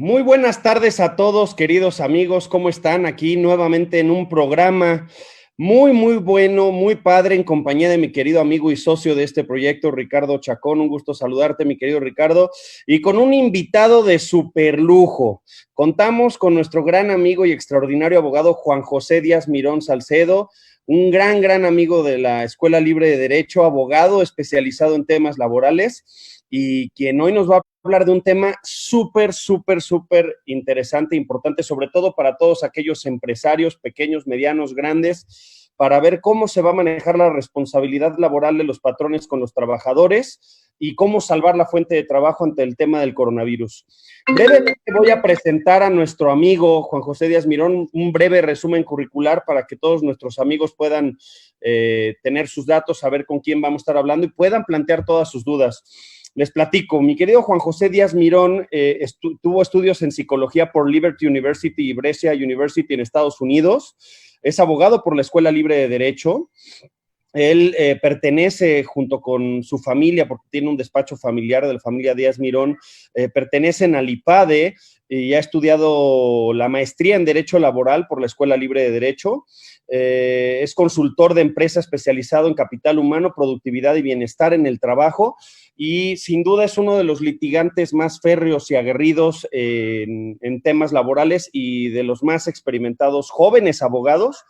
Muy buenas tardes a todos, queridos amigos. ¿Cómo están? Aquí nuevamente en un programa muy bueno, muy padre, en compañía de mi querido amigo y socio de este proyecto, Ricardo Chacón. Un gusto saludarte, mi querido Ricardo, y con un invitado de super lujo. Contamos con nuestro gran amigo y extraordinario abogado Juan José Díaz Mirón Salcedo, un gran amigo de la Escuela Libre de Derecho, abogado especializado en temas laborales, y quien hoy nos va a hablar de un tema súper interesante, importante, sobre todo para todos aquellos empresarios pequeños, medianos, grandes, para ver cómo se va a manejar la responsabilidad laboral de los patrones con los trabajadores y cómo salvar la fuente de trabajo ante el tema del coronavirus. Brevemente voy a presentar a nuestro amigo Juan José Díaz Mirón, un breve resumen curricular para que todos nuestros amigos puedan tener sus datos, saber con quién vamos a estar hablando y puedan plantear todas sus dudas. Les platico, mi querido Juan José Díaz Mirón tuvo estudios en psicología por Liberty University y Brescia University en Estados Unidos. Es abogado por la Escuela Libre de Derecho. Él pertenece junto con su familia, porque tiene un despacho familiar de la familia Díaz Mirón, pertenecen al IPADE y ha estudiado la maestría en Derecho Laboral por la Escuela Libre de Derecho. Es consultor de empresa especializado en capital humano, productividad y bienestar en el trabajo, y sin duda es uno de los litigantes más férreos y aguerridos en temas laborales y de los más experimentados jóvenes abogados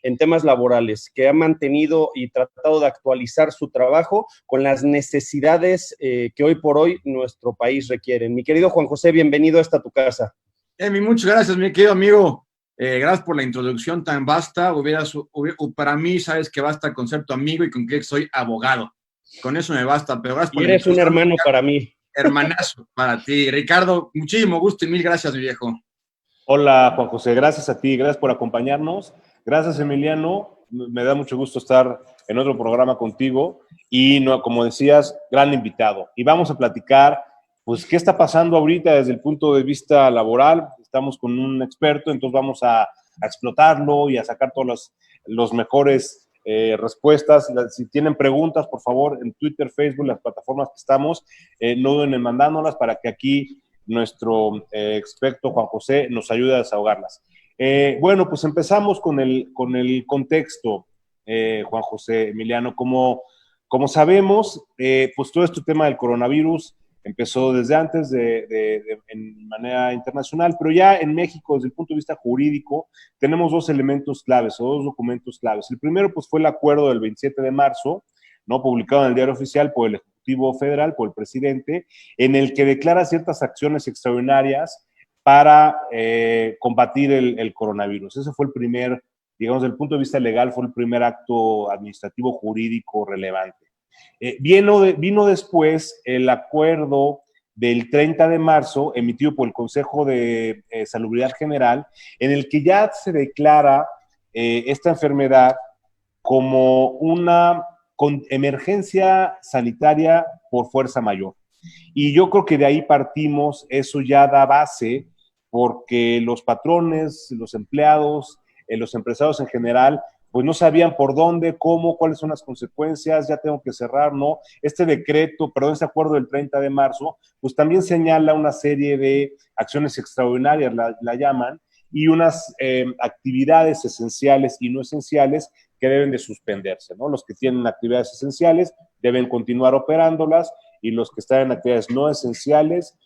en temas laborales, que ha mantenido y tratado de actualizar su trabajo con las necesidades que hoy por hoy nuestro país requiere. Mi querido Juan José, bienvenido a esta tu casa. Muchas gracias, mi querido amigo. Gracias por la introducción tan vasta. Para mí, sabes que basta el concepto amigo y con que soy abogado. Con eso me basta, pero gracias por y eres un hermano para mí. Hermanazo para ti. Ricardo, muchísimo gusto y mil gracias, mi viejo. Hola, Juan José, gracias a ti, gracias por acompañarnos. Gracias, Emiliano. Me da mucho gusto estar en otro programa contigo y, no, como decías, gran invitado. Y vamos a platicar, pues, qué está pasando ahorita desde el punto de vista laboral. Estamos con un experto, entonces vamos a explotarlo y a sacar todas los mejores respuestas. Si tienen preguntas, por favor, en Twitter, Facebook, las plataformas que estamos, no duden en mandándolas para que aquí nuestro experto Juan José nos ayude a desahogarlas. Bueno, pues empezamos con el contexto, Juan José, Emiliano. Como sabemos, pues todo este tema del coronavirus empezó desde antes en manera internacional, pero ya en México, desde el punto de vista jurídico, tenemos dos elementos claves o dos documentos claves. El primero, pues, fue el acuerdo del 27 de marzo, ¿no?, publicado en el Diario Oficial por el Ejecutivo Federal, por el presidente, en el que declara ciertas acciones extraordinarias para combatir el coronavirus. Ese fue el primer, digamos, desde el punto de vista legal, fue el primer acto administrativo jurídico relevante. Vino después el acuerdo del 30 de marzo, emitido por el Consejo de Salubridad General, en el que ya se declara esta enfermedad como una emergencia sanitaria por fuerza mayor. Y yo creo que de ahí partimos, eso ya da base, porque los patrones, los empleados, los empresarios en general, pues no sabían por dónde, cómo, cuáles son las consecuencias, ya tengo que cerrar, ¿no? Este acuerdo del 30 de marzo, pues también señala una serie de acciones extraordinarias, la llaman, y unas actividades esenciales y no esenciales que deben de suspenderse, ¿no? Los que tienen actividades esenciales deben continuar operándolas y los que están en actividades no esenciales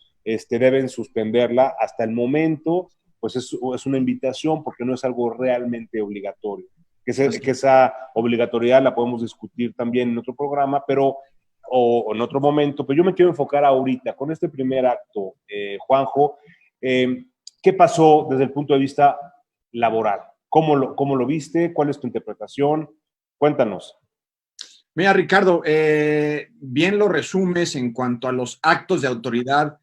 deben suspenderla hasta el momento. Pues es una invitación porque no es algo realmente obligatorio. Que esa obligatoriedad la podemos discutir también en otro programa, o en otro momento, pero yo me quiero enfocar ahorita con este primer acto, Juanjo. ¿Qué pasó desde el punto de vista laboral? ¿Cómo lo viste? ¿Cuál es tu interpretación? Cuéntanos. Mira, Ricardo, bien lo resumes en cuanto a los actos de autoridad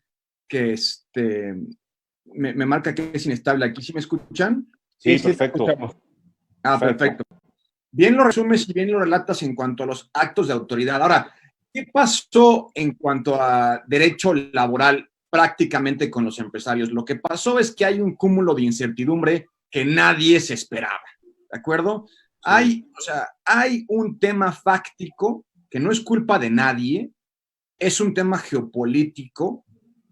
que me marca que es inestable. ¿Aquí sí me escuchan? Sí, perfecto. Perfecto. Bien lo resumes y bien lo relatas en cuanto a los actos de autoridad. Ahora, ¿qué pasó en cuanto a derecho laboral prácticamente con los empresarios? Lo que pasó es que hay un cúmulo de incertidumbre que nadie se esperaba, ¿de acuerdo? Sí. Hay un tema fáctico que no es culpa de nadie, es un tema geopolítico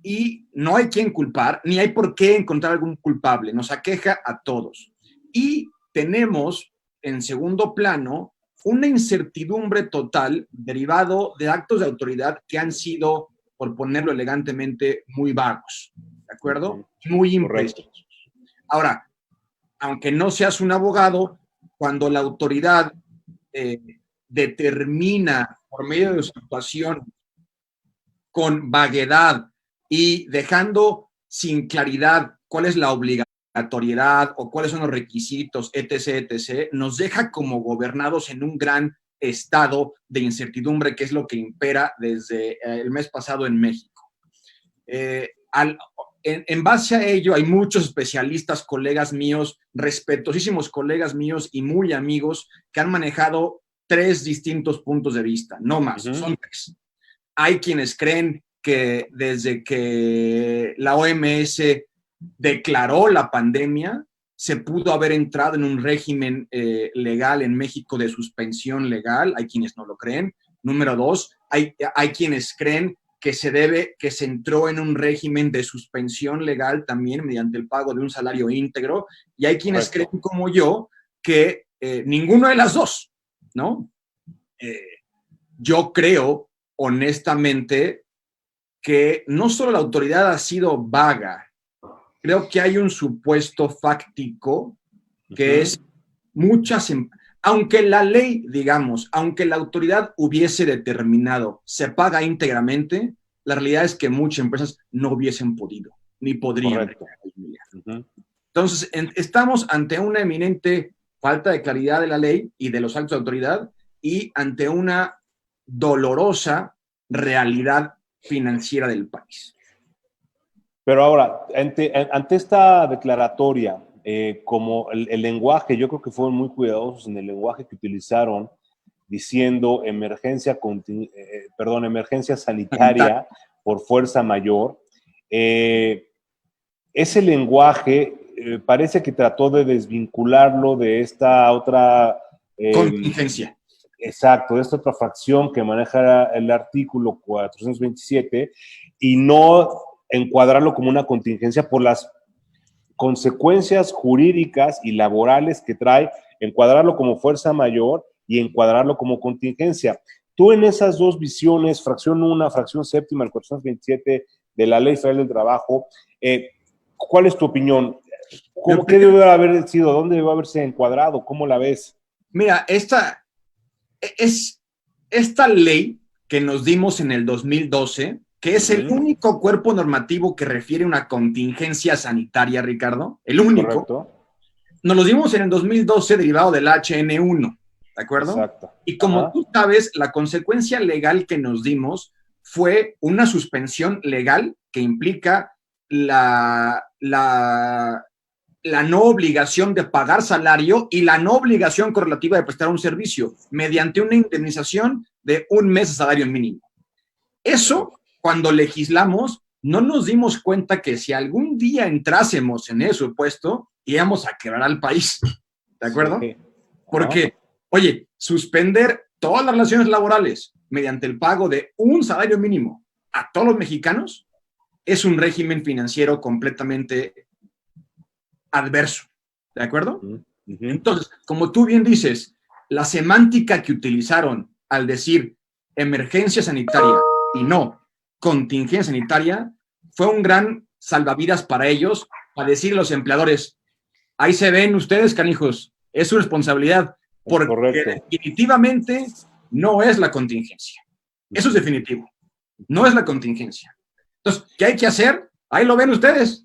y no hay quien culpar, ni hay por qué encontrar algún culpable. Nos aqueja a todos. Y tenemos, en segundo plano, una incertidumbre total derivado de actos de autoridad que han sido, por ponerlo elegantemente, muy vagos, ¿de acuerdo? Muy imprecisos. Ahora, aunque no seas un abogado, cuando la autoridad determina por medio de su actuación con vaguedad y dejando sin claridad cuál es la obligatoriedad o cuáles son los requisitos, etc., etc., nos deja como gobernados en un gran estado de incertidumbre, que es lo que impera desde el mes pasado en México. En base a ello, hay muchos especialistas, colegas míos, respetosísimos colegas míos y muy amigos que han manejado 3 distintos puntos de vista, no más, son 3. Hay quienes creen que desde que la OMS declaró la pandemia, se pudo haber entrado en un régimen legal en México de suspensión legal. Hay quienes no lo creen. Número 2, hay quienes creen que se entró en un régimen de suspensión legal también mediante el pago de un salario íntegro. Y hay quienes creen, como yo, que ninguno de las dos, ¿no? Yo creo, honestamente, que no solo la autoridad ha sido vaga, creo que hay un supuesto fáctico que es aunque la ley, digamos, aunque la autoridad hubiese determinado se paga íntegramente, la realidad es que muchas empresas no hubiesen podido, ni podrían. Entonces, estamos ante una eminente falta de claridad de la ley y de los actos de autoridad y ante una dolorosa realidad financiera del país. Pero ahora, ante esta declaratoria, como el lenguaje, yo creo que fueron muy cuidadosos en el lenguaje que utilizaron, diciendo emergencia sanitaria por fuerza mayor. Ese lenguaje parece que trató de desvincularlo de esta otra... contingencia. Exacto, de esta otra fracción que maneja el artículo 427 y no encuadrarlo como una contingencia por las consecuencias jurídicas y laborales que trae, encuadrarlo como fuerza mayor y encuadrarlo como contingencia. Tú en esas dos visiones, fracción 1, fracción séptima, el 427 de la Ley Federal del Trabajo, ¿cuál es tu opinión? ¿Qué debe haber sido? ¿Dónde debe haberse encuadrado? ¿Cómo la ves? Mira, esta ley que nos dimos en el 2012, que es el único cuerpo normativo que refiere a una contingencia sanitaria, Ricardo, el único, correcto, nos lo dimos en el 2012 derivado del HN1, ¿de acuerdo? Exacto. Y como tú sabes, la consecuencia legal que nos dimos fue una suspensión legal que implica la no obligación de pagar salario y la no obligación correlativa de prestar un servicio mediante una indemnización de 1 mes de salario mínimo. Eso, cuando legislamos, no nos dimos cuenta que si algún día entrásemos en ese supuesto, íbamos a quebrar al país, ¿de acuerdo? Sí. Porque, oye, suspender todas las relaciones laborales mediante el pago de un salario mínimo a todos los mexicanos es un régimen financiero completamente adverso, ¿de acuerdo? Entonces, como tú bien dices, la semántica que utilizaron al decir emergencia sanitaria y no contingencia sanitaria fue un gran salvavidas para ellos, para decir a los empleadores, ahí se ven ustedes, canijos, es su responsabilidad, porque definitivamente no es la contingencia. Eso es definitivo, no es la contingencia. Entonces, ¿qué hay que hacer? Ahí lo ven ustedes.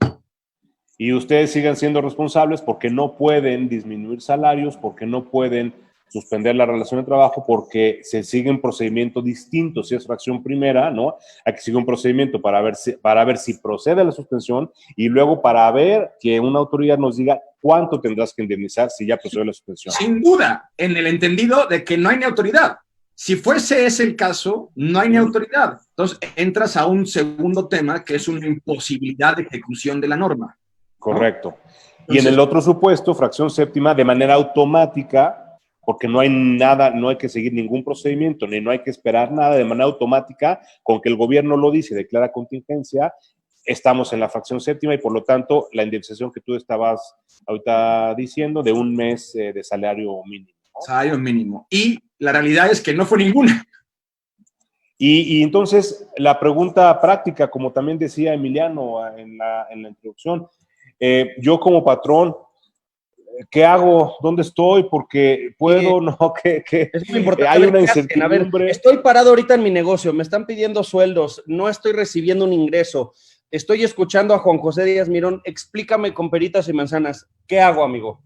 Y ustedes sigan siendo responsables porque no pueden disminuir salarios, porque no pueden suspender la relación de trabajo, porque se sigue un procedimiento distinto. Si es fracción primera, ¿no? Hay que seguir un procedimiento para ver si procede la suspensión y luego para ver que una autoridad nos diga cuánto tendrás que indemnizar si ya procede la suspensión. Sin duda, en el entendido de que no hay ni autoridad. Si fuese ese el caso, no hay ni autoridad. Entonces, entras a un segundo tema que es una imposibilidad de ejecución de la norma. Correcto. Entonces, y en el otro supuesto, fracción séptima, de manera automática, porque no hay nada, no hay que seguir ningún procedimiento, ni no hay que esperar nada, de manera automática, con que el gobierno lo dice, declara contingencia, estamos en la fracción séptima y por lo tanto la indemnización que tú estabas ahorita diciendo de un mes de salario mínimo, ¿no? Salario mínimo. Y la realidad es que no fue ninguna. Y entonces la pregunta práctica, como también decía Emiliano en la introducción, yo como patrón, ¿qué hago? ¿Dónde estoy? Porque puedo, no, que es muy importante. hay una incertidumbre. A ver, estoy parado ahorita en mi negocio, me están pidiendo sueldos, no estoy recibiendo un ingreso, estoy escuchando a Juan José Díaz Mirón, explícame con peritas y manzanas, ¿qué hago, amigo?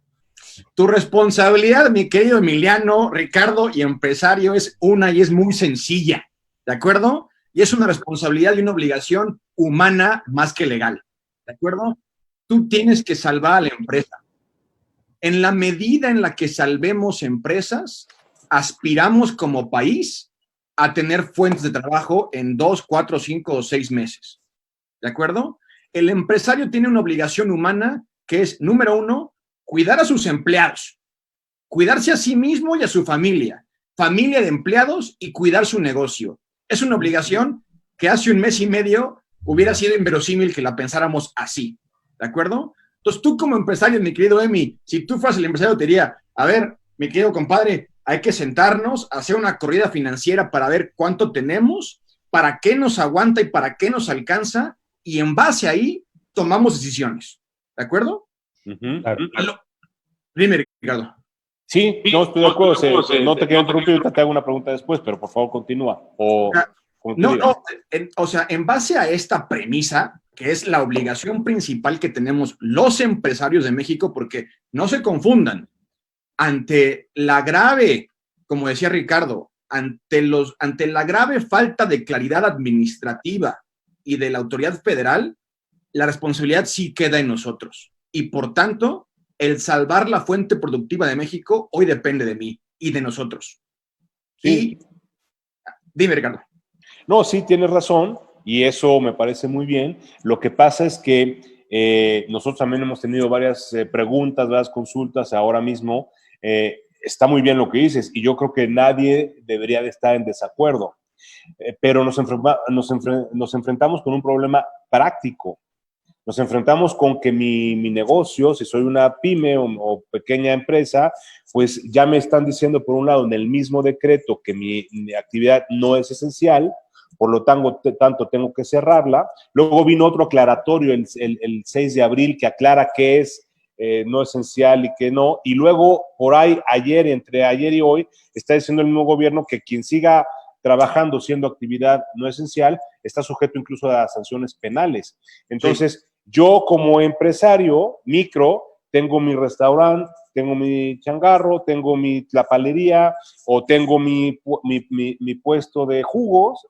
Tu responsabilidad, mi querido Emiliano, Ricardo y empresario, es una y es muy sencilla, ¿de acuerdo? Y es una responsabilidad y una obligación humana más que legal, ¿de acuerdo? Tú tienes que salvar a la empresa. En la medida en la que salvemos empresas, aspiramos como país a tener fuentes de trabajo en 2, 4, 5 o 6 meses. ¿De acuerdo? El empresario tiene una obligación humana que es, número 1, cuidar a sus empleados, cuidarse a sí mismo y a su familia de empleados y cuidar su negocio. Es una obligación que hace un mes y medio hubiera sido inverosímil que la pensáramos así. ¿De acuerdo? Entonces, tú como empresario, mi querido Emi, si tú fueras el empresario, te diría, a ver, mi querido compadre, hay que sentarnos, hacer una corrida financiera para ver cuánto tenemos, para qué nos aguanta y para qué nos alcanza, y en base a ahí tomamos decisiones. ¿De acuerdo? Claro. Dime, Ricardo. Sí, no estoy de acuerdo. No te quiero interrumpir, te hago una pregunta después, pero por favor continúa. O sea, en base a esta premisa, que es la obligación principal que tenemos los empresarios de México, porque no se confundan, ante la grave, como decía Ricardo, ante la grave falta de claridad administrativa y de la autoridad federal, la responsabilidad sí queda en nosotros. Y por tanto, el salvar la fuente productiva de México hoy depende de mí y de nosotros. Sí. Y dime, Ricardo. No, sí, tienes razón y eso me parece muy bien. Lo que pasa es que nosotros también hemos tenido varias preguntas, varias consultas ahora mismo. Está muy bien lo que dices y yo creo que nadie debería de estar en desacuerdo, pero nos enfrentamos con un problema práctico. Nos enfrentamos con que mi negocio, si soy una pyme o pequeña empresa, pues ya me están diciendo por un lado en el mismo decreto que mi actividad no es esencial, por lo tanto tengo que cerrarla. Luego vino otro aclaratorio el 6 de abril que aclara qué es no esencial y qué no. Y luego por ahí, entre ayer y hoy, está diciendo el mismo gobierno que quien siga trabajando siendo actividad no esencial está sujeto incluso a sanciones penales. Entonces, sí. Yo como empresario micro tengo mi restaurante, tengo mi changarro, tengo mi tlapalería o tengo mi puesto de jugos,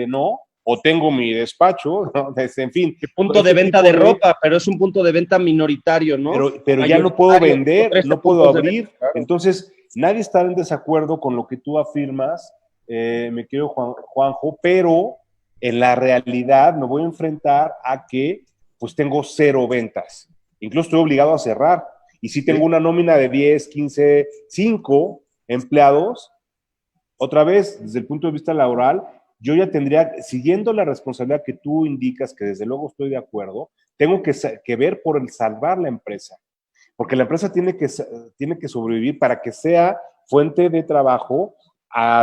¿no? O tengo mi despacho, ¿no? En fin. El punto de venta de ropa, pero es un punto de venta minoritario, ¿no? Pero ya no puedo vender, no puedo abrir. Venta, claro. Entonces, nadie está en desacuerdo con lo que tú afirmas, mi querido Juanjo, pero en la realidad me voy a enfrentar a que pues tengo 0 ventas. Incluso estoy obligado a cerrar. Y si tengo una nómina de 10, 15, 5 empleados, otra vez, desde el punto de vista laboral, yo ya tendría, siguiendo la responsabilidad que tú indicas, que desde luego estoy de acuerdo, tengo que ver por el salvar la empresa. Porque la empresa tiene que sobrevivir para que sea fuente de trabajo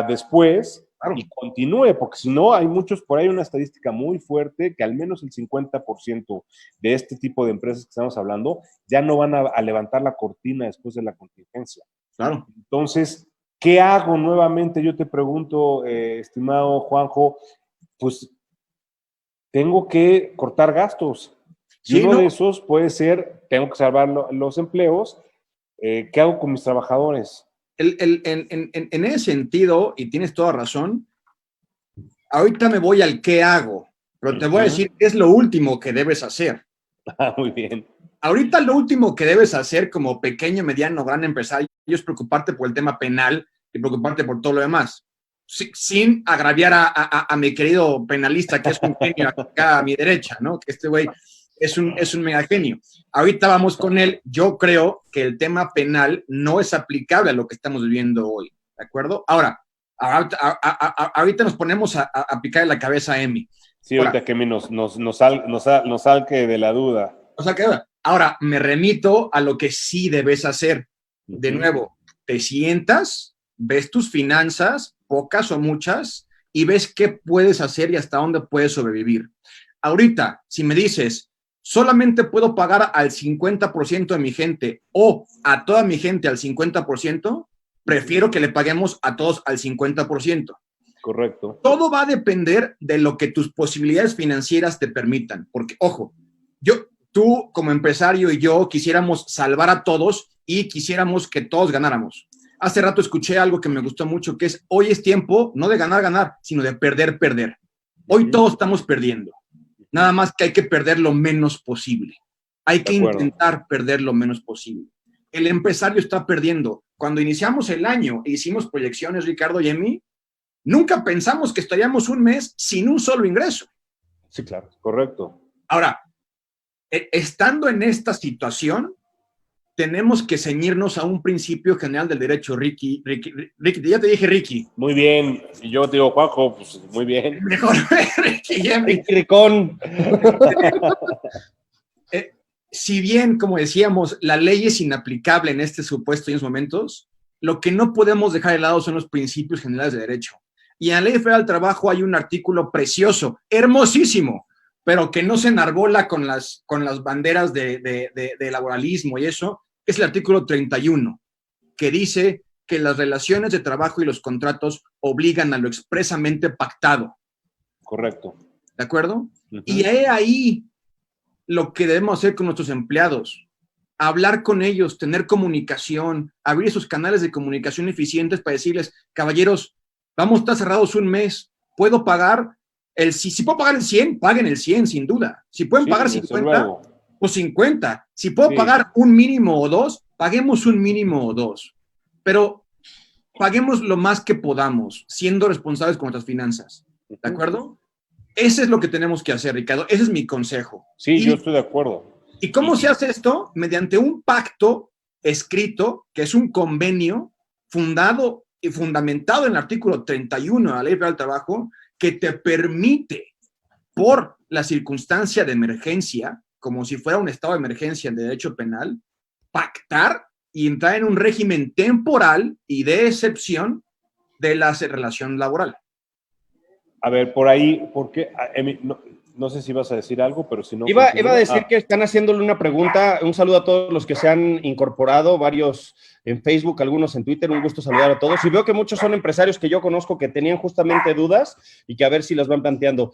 después y continúe, porque si no, hay muchos, por ahí una estadística muy fuerte que al menos el 50% de este tipo de empresas que estamos hablando ya no van a levantar la cortina después de la contingencia. Claro. Entonces, ¿qué hago nuevamente? Yo te pregunto, estimado Juanjo, pues tengo que cortar gastos. Y uno de esos puede ser, tengo que salvar los empleos. ¿Qué hago con mis trabajadores? En ese sentido, y tienes toda razón, ahorita me voy al qué hago, pero te voy a decir qué es lo último que debes hacer. Muy bien. Ahorita lo último que debes hacer como pequeño, mediano, gran empresario es preocuparte por el tema penal y preocuparte por todo lo demás. Sin agraviar a mi querido penalista, que es un genio acá a mi derecha, ¿no? Que este güey es un mega genio. Ahorita vamos con él. Yo creo que el tema penal no es aplicable a lo que estamos viviendo hoy, ¿de acuerdo? Ahora, ahorita nos ponemos a picar en la cabeza a Emi. Sí, ahorita que nos salque de la duda. O sea, que ahora me remito a lo que sí debes hacer. De nuevo, te sientas, ves tus finanzas, pocas o muchas, y ves qué puedes hacer y hasta dónde puedes sobrevivir. Ahorita, si me dices, solamente puedo pagar al 50% de mi gente o a toda mi gente al 50%, prefiero que le paguemos a todos al 50%. Correcto. Todo va a depender de lo que tus posibilidades financieras te permitan. Porque, ojo, tú como empresario y yo quisiéramos salvar a todos y quisiéramos que todos ganáramos. Hace rato escuché algo que me gustó mucho, que es, hoy es tiempo no de ganar, sino de perder. Hoy todos estamos perdiendo. Nada más que hay que perder lo menos posible. Hay que intentar perder lo menos posible. El empresario está perdiendo. Cuando iniciamos el año e hicimos proyecciones, Ricardo y Emi, nunca pensamos que estaríamos un mes sin un solo ingreso. Sí, claro. Correcto. Ahora, estando en esta situación, tenemos que ceñirnos a un principio general del derecho, Ricky, ya te dije Ricky. Muy bien, y yo te digo Juanjo, pues muy bien. Mejor Ricky. Ricón. Si bien, como decíamos, la ley es inaplicable en este supuesto y en estos momentos, lo que no podemos dejar de lado son los principios generales de derecho. Y en la Ley Federal del Trabajo hay un artículo precioso, hermosísimo, pero que no se enarbola con las banderas de laboralismo y eso, es el artículo 31, que dice que las relaciones de trabajo y los contratos obligan a lo expresamente pactado. Correcto. ¿De acuerdo? Y ahí lo que debemos hacer con nuestros empleados, hablar con ellos, tener comunicación, abrir esos canales de comunicación eficientes para decirles, caballeros, vamos a estar cerrados un mes, ¿puedo pagar? Si puedo pagar el 100, paguen el 100, sin duda. Si pueden pagar 50, pues 50. Si puedo pagar un mínimo o dos, paguemos un mínimo o dos. Pero paguemos lo más que podamos, siendo responsables con nuestras finanzas. ¿De acuerdo? Ese es lo que tenemos que hacer, Ricardo. Ese es mi consejo. Sí, yo estoy de acuerdo. ¿Y cómo se hace esto? Mediante un pacto escrito, que es un convenio fundado y fundamentado en el artículo 31 de la Ley Federal del Trabajo, que te permite, por la circunstancia de emergencia, como si fuera un estado de emergencia en derecho penal, pactar y entrar en un régimen temporal y de excepción de la relación laboral. A ver, por ahí, porque no sé si vas a decir algo, pero si no... Iba a decir que están haciéndole una pregunta. Un saludo a todos los que se han incorporado, varios en Facebook, algunos en Twitter. Un gusto saludar a todos. Y veo que muchos son empresarios que yo conozco que tenían justamente dudas y que a ver si las van planteando.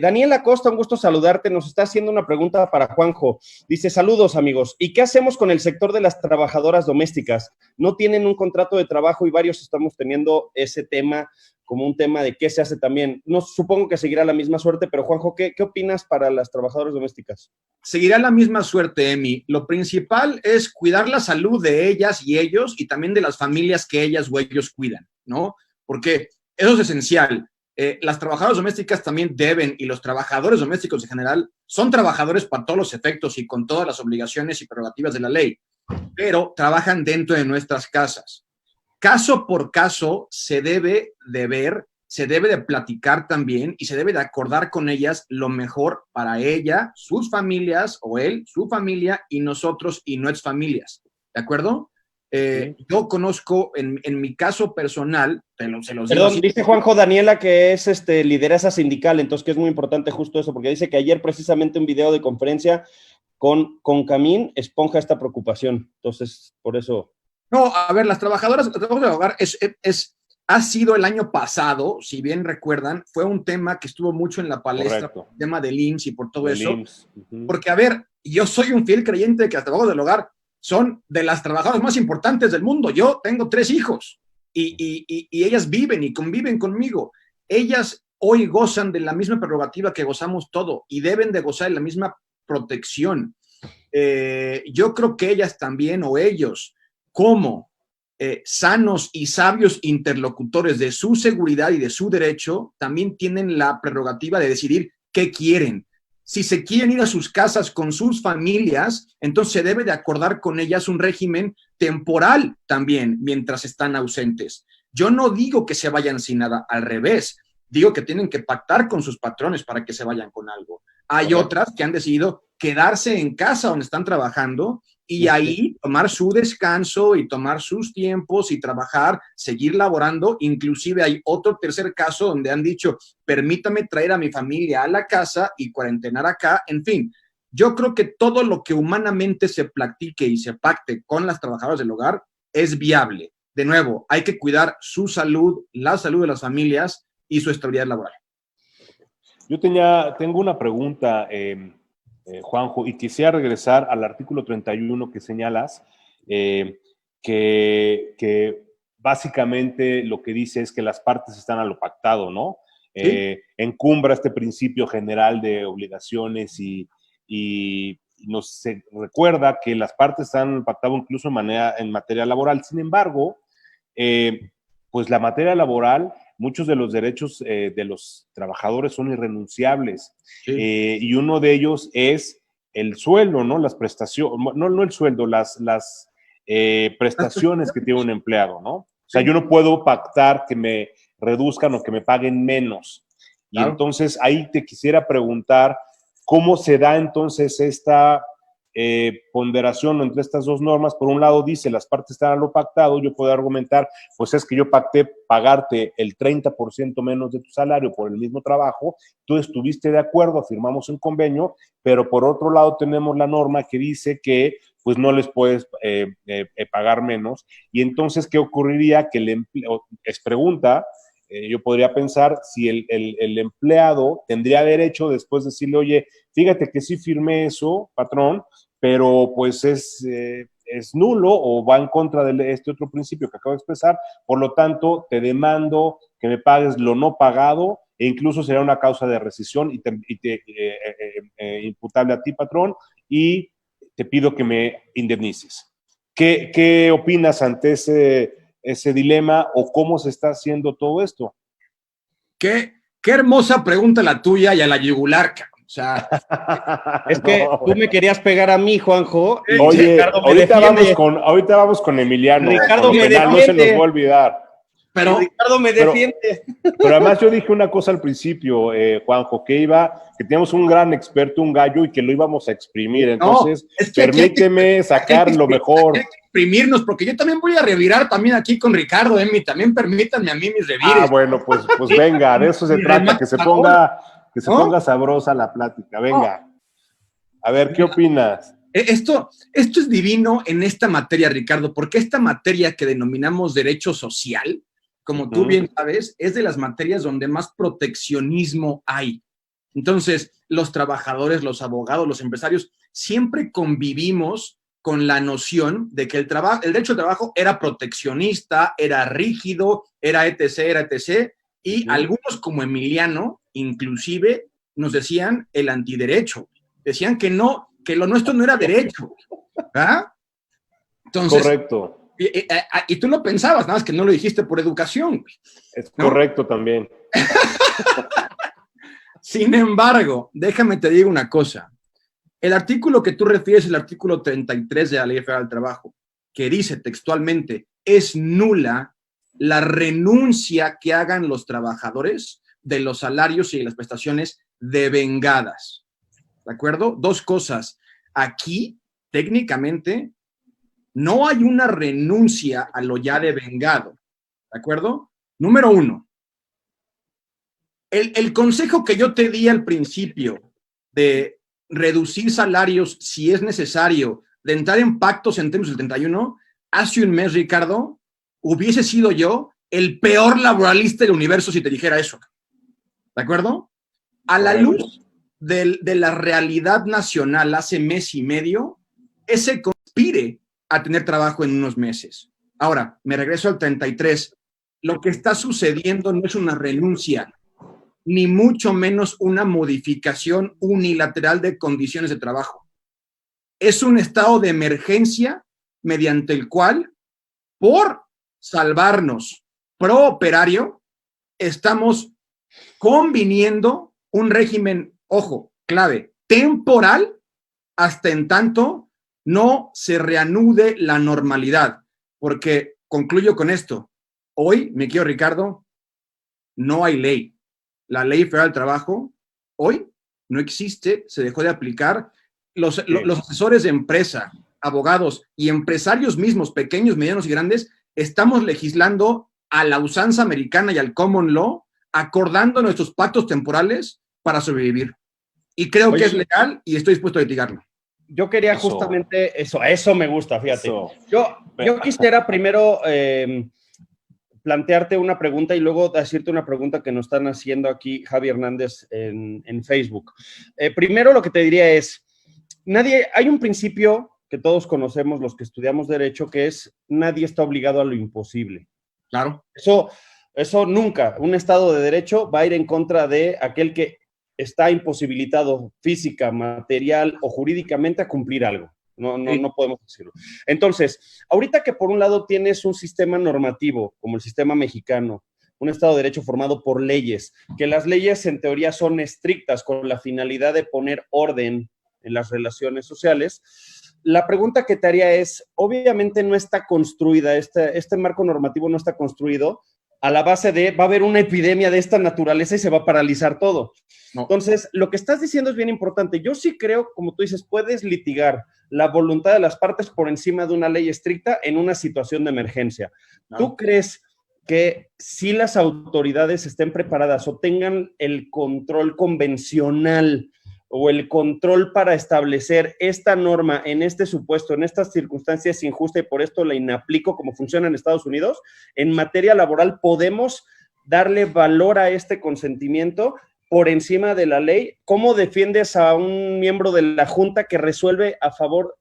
Daniela Costa, un gusto saludarte. Nos está haciendo una pregunta para Juanjo. Dice, saludos amigos. ¿Y qué hacemos con el sector de las trabajadoras domésticas? No tienen un contrato de trabajo y varios estamos teniendo ese tema como un tema de qué se hace también. No supongo que seguirá la misma suerte, pero Juanjo, ¿qué opinas para las trabajadoras domésticas? Seguirá la misma suerte, Emi. Lo principal es cuidar la salud de ellas y ellos y también de las familias que ellas o ellos cuidan, ¿no? Porque eso es esencial. Las trabajadoras domésticas también deben, y los trabajadores domésticos en general, son trabajadores para todos los efectos y con todas las obligaciones y prerrogativas de la ley, pero trabajan dentro de nuestras casas. Caso por caso se debe de ver, se debe de platicar también y se debe de acordar con ellas lo mejor para ella, sus familias, o él, su familia, y nosotros y nuestras familias. ¿De acuerdo? Yo conozco, en mi caso personal, se los digo. Perdón, dice Juanjo Daniela que es lideresa sindical, entonces que es muy importante justo eso, porque dice que ayer precisamente un video de conferencia con Camín esponja esta preocupación. Entonces, por eso... No, a ver, las trabajadoras del hogar ha sido el año pasado, si bien recuerdan, fue un tema que estuvo mucho en la palestra, por el tema del IMSS y por todo eso. Porque, a ver, yo soy un fiel creyente de que las trabajadoras del hogar son de las trabajadoras más importantes del mundo. Yo tengo 3 hijos y ellas viven y conviven conmigo. Ellas hoy gozan de la misma prerrogativa que gozamos todo y deben de gozar de la misma protección. Yo creo que ellas también, o ellos, como sanos y sabios interlocutores de su seguridad y de su derecho, también tienen la prerrogativa de decidir qué quieren. Si se quieren ir a sus casas con sus familias, entonces se debe de acordar con ellas un régimen temporal también mientras están ausentes. Yo no digo que se vayan sin nada, al revés. digo que tienen que pactar con sus patrones para que se vayan con algo. Hay otras que han decidido quedarse en casa donde están trabajando y ahí tomar su descanso y tomar sus tiempos y trabajar, seguir laborando. Inclusive hay otro tercer caso donde han dicho, permítame traer a mi familia a la casa y cuarentenar acá. En fin, yo creo que todo lo que humanamente se platique y se pacte con las trabajadoras del hogar es viable. De nuevo, hay que cuidar su salud, la salud de las familias y su estabilidad laboral. Yo tengo una pregunta, Juanjo, y quisiera regresar al artículo 31 que señalas, que básicamente lo que dice es que las partes están a lo pactado, ¿no? ¿Sí? Encumbra este principio general de obligaciones y nos recuerda que las partes están pactadas incluso en materia laboral. Sin embargo, pues la materia laboral, muchos de los derechos de los trabajadores son irrenunciables. Sí. Y uno de ellos es el sueldo, ¿no? Las prestaciones, no el sueldo, las prestaciones que tiene un empleado, ¿no? O sea, yo no puedo pactar que me reduzcan o que me paguen menos. Y claro, entonces ahí te quisiera preguntar, ¿cómo se da entonces esta ponderación entre estas dos normas? Por un lado dice, las partes están a lo pactado, yo puedo argumentar, pues es que yo pacté pagarte el 30% menos de tu salario por el mismo trabajo, tú estuviste de acuerdo, firmamos un convenio, pero por otro lado tenemos la norma que dice que pues no les puedes pagar menos, y entonces, ¿qué ocurriría? Que el empleo, es pregunta, yo podría pensar si el empleado tendría derecho después de decirle, oye, fíjate que sí firmé eso, patrón, pero pues es nulo o va en contra de este otro principio que acabo de expresar, por lo tanto, te demando que me pagues lo no pagado e incluso será una causa de rescisión imputable a ti, patrón, y te pido que me indemnices. ¿Qué opinas ante ese dilema o cómo se está haciendo todo esto? Qué hermosa pregunta la tuya y a la yugular, o sea, es que tú me querías pegar a mí, Juanjo. Y oye, ahorita vamos con Emiliano. Ricardo me defiende. No se nos va a olvidar. Pero Ricardo me defiende. Pero además yo dije una cosa al principio, Juanjo, que teníamos un gran experto, un gallo, y que lo íbamos a exprimir. Entonces, no, es que permíteme sacar lo mejor. Hay que exprimirnos, porque yo también voy a revirar también aquí con Ricardo, también permítanme a mí mis revires. Ah, bueno, pues venga, de eso se trata, que se ponga sabrosa la plática, venga. A ver, ¿qué opinas? Esto es divino en esta materia, Ricardo, porque esta materia que denominamos derecho social, como tú bien sabes, es de las materias donde más proteccionismo hay. Entonces, los trabajadores, los abogados, los empresarios, siempre convivimos con la noción de que el derecho al trabajo era proteccionista, era rígido, era etc., y algunos como Emiliano, inclusive, nos decían el antiderecho. Decían que no, que lo nuestro no era derecho. ¿Ah? Entonces, correcto. Y tú lo pensabas, nada más que no lo dijiste por educación. Es correcto también. Sin embargo, déjame te digo una cosa. El artículo que tú refieres es el artículo 33 de la Ley Federal del Trabajo, que dice textualmente, es nula la renuncia que hagan los trabajadores de los salarios y de las prestaciones devengadas. ¿De acuerdo? Dos cosas. Aquí, técnicamente, no hay una renuncia a lo ya devengado, ¿de acuerdo? Número uno, el consejo que yo te di al principio de reducir salarios si es necesario, de entrar en pactos en términos del 31, hace un mes, Ricardo, hubiese sido yo el peor laboralista del universo si te dijera eso, ¿de acuerdo? A la luz de la realidad nacional hace mes y medio, ese conspire a tener trabajo en unos meses. Ahora, me regreso al 33. Lo que está sucediendo no es una renuncia, ni mucho menos una modificación unilateral de condiciones de trabajo. Es un estado de emergencia mediante el cual, por salvarnos pro operario, estamos conviniendo un régimen, ojo, clave, temporal, hasta en tanto no se reanude la normalidad, porque concluyo con esto. Hoy, me quiero Ricardo, no hay ley. la Ley Federal del Trabajo, hoy no existe, se dejó de aplicar. Los asesores de empresa, abogados y empresarios mismos, pequeños, medianos y grandes, estamos legislando a la usanza americana y al common law, acordando nuestros pactos temporales para sobrevivir. Y creo que es legal y estoy dispuesto a litigarlo. Yo quería justamente eso me gusta, fíjate. Yo quisiera primero plantearte una pregunta y luego decirte una pregunta que nos están haciendo aquí Javi Hernández en Facebook. Primero lo que te diría es, hay un principio que todos conocemos los que estudiamos Derecho, que es nadie está obligado a lo imposible. Claro. Eso nunca. Un Estado de Derecho va a ir en contra de aquel que está imposibilitado física, material o jurídicamente a cumplir algo. No podemos decirlo. Entonces, ahorita que por un lado tienes un sistema normativo, como el sistema mexicano, un Estado de Derecho formado por leyes, que las leyes en teoría son estrictas con la finalidad de poner orden en las relaciones sociales, la pregunta que te haría es, obviamente no está construida, este marco normativo no está construido a la base de va a haber una epidemia de esta naturaleza y se va a paralizar todo. No. Entonces, lo que estás diciendo es bien importante. Yo sí creo, como tú dices, puedes litigar la voluntad de las partes por encima de una ley estricta en una situación de emergencia. No. ¿Tú crees que si las autoridades estén preparadas o tengan el control convencional o el control para establecer esta norma en este supuesto, en estas circunstancias injusta y por esto la inaplico como funciona en Estados Unidos, en materia laboral podemos darle valor a este consentimiento por encima de la ley? ¿Cómo defiendes a un miembro de la Junta que resuelve a favor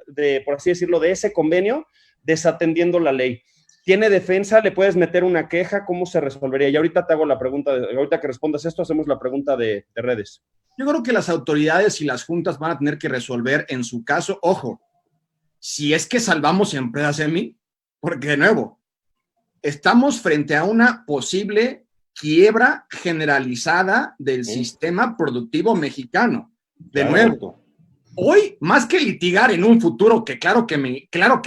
de, por así decirlo, de ese convenio, desatendiendo la ley? ¿Tiene defensa? ¿Le puedes meter una queja? ¿Cómo se resolvería? Y ahorita te hago la pregunta, ahorita que respondas esto, hacemos la pregunta de redes. Yo creo que las autoridades y las juntas van a tener que resolver en su caso, ojo, si es que salvamos empresas EMI, porque de nuevo, estamos frente a una posible quiebra generalizada del sistema productivo mexicano. De nuevo, hoy, más que litigar en un futuro que claro que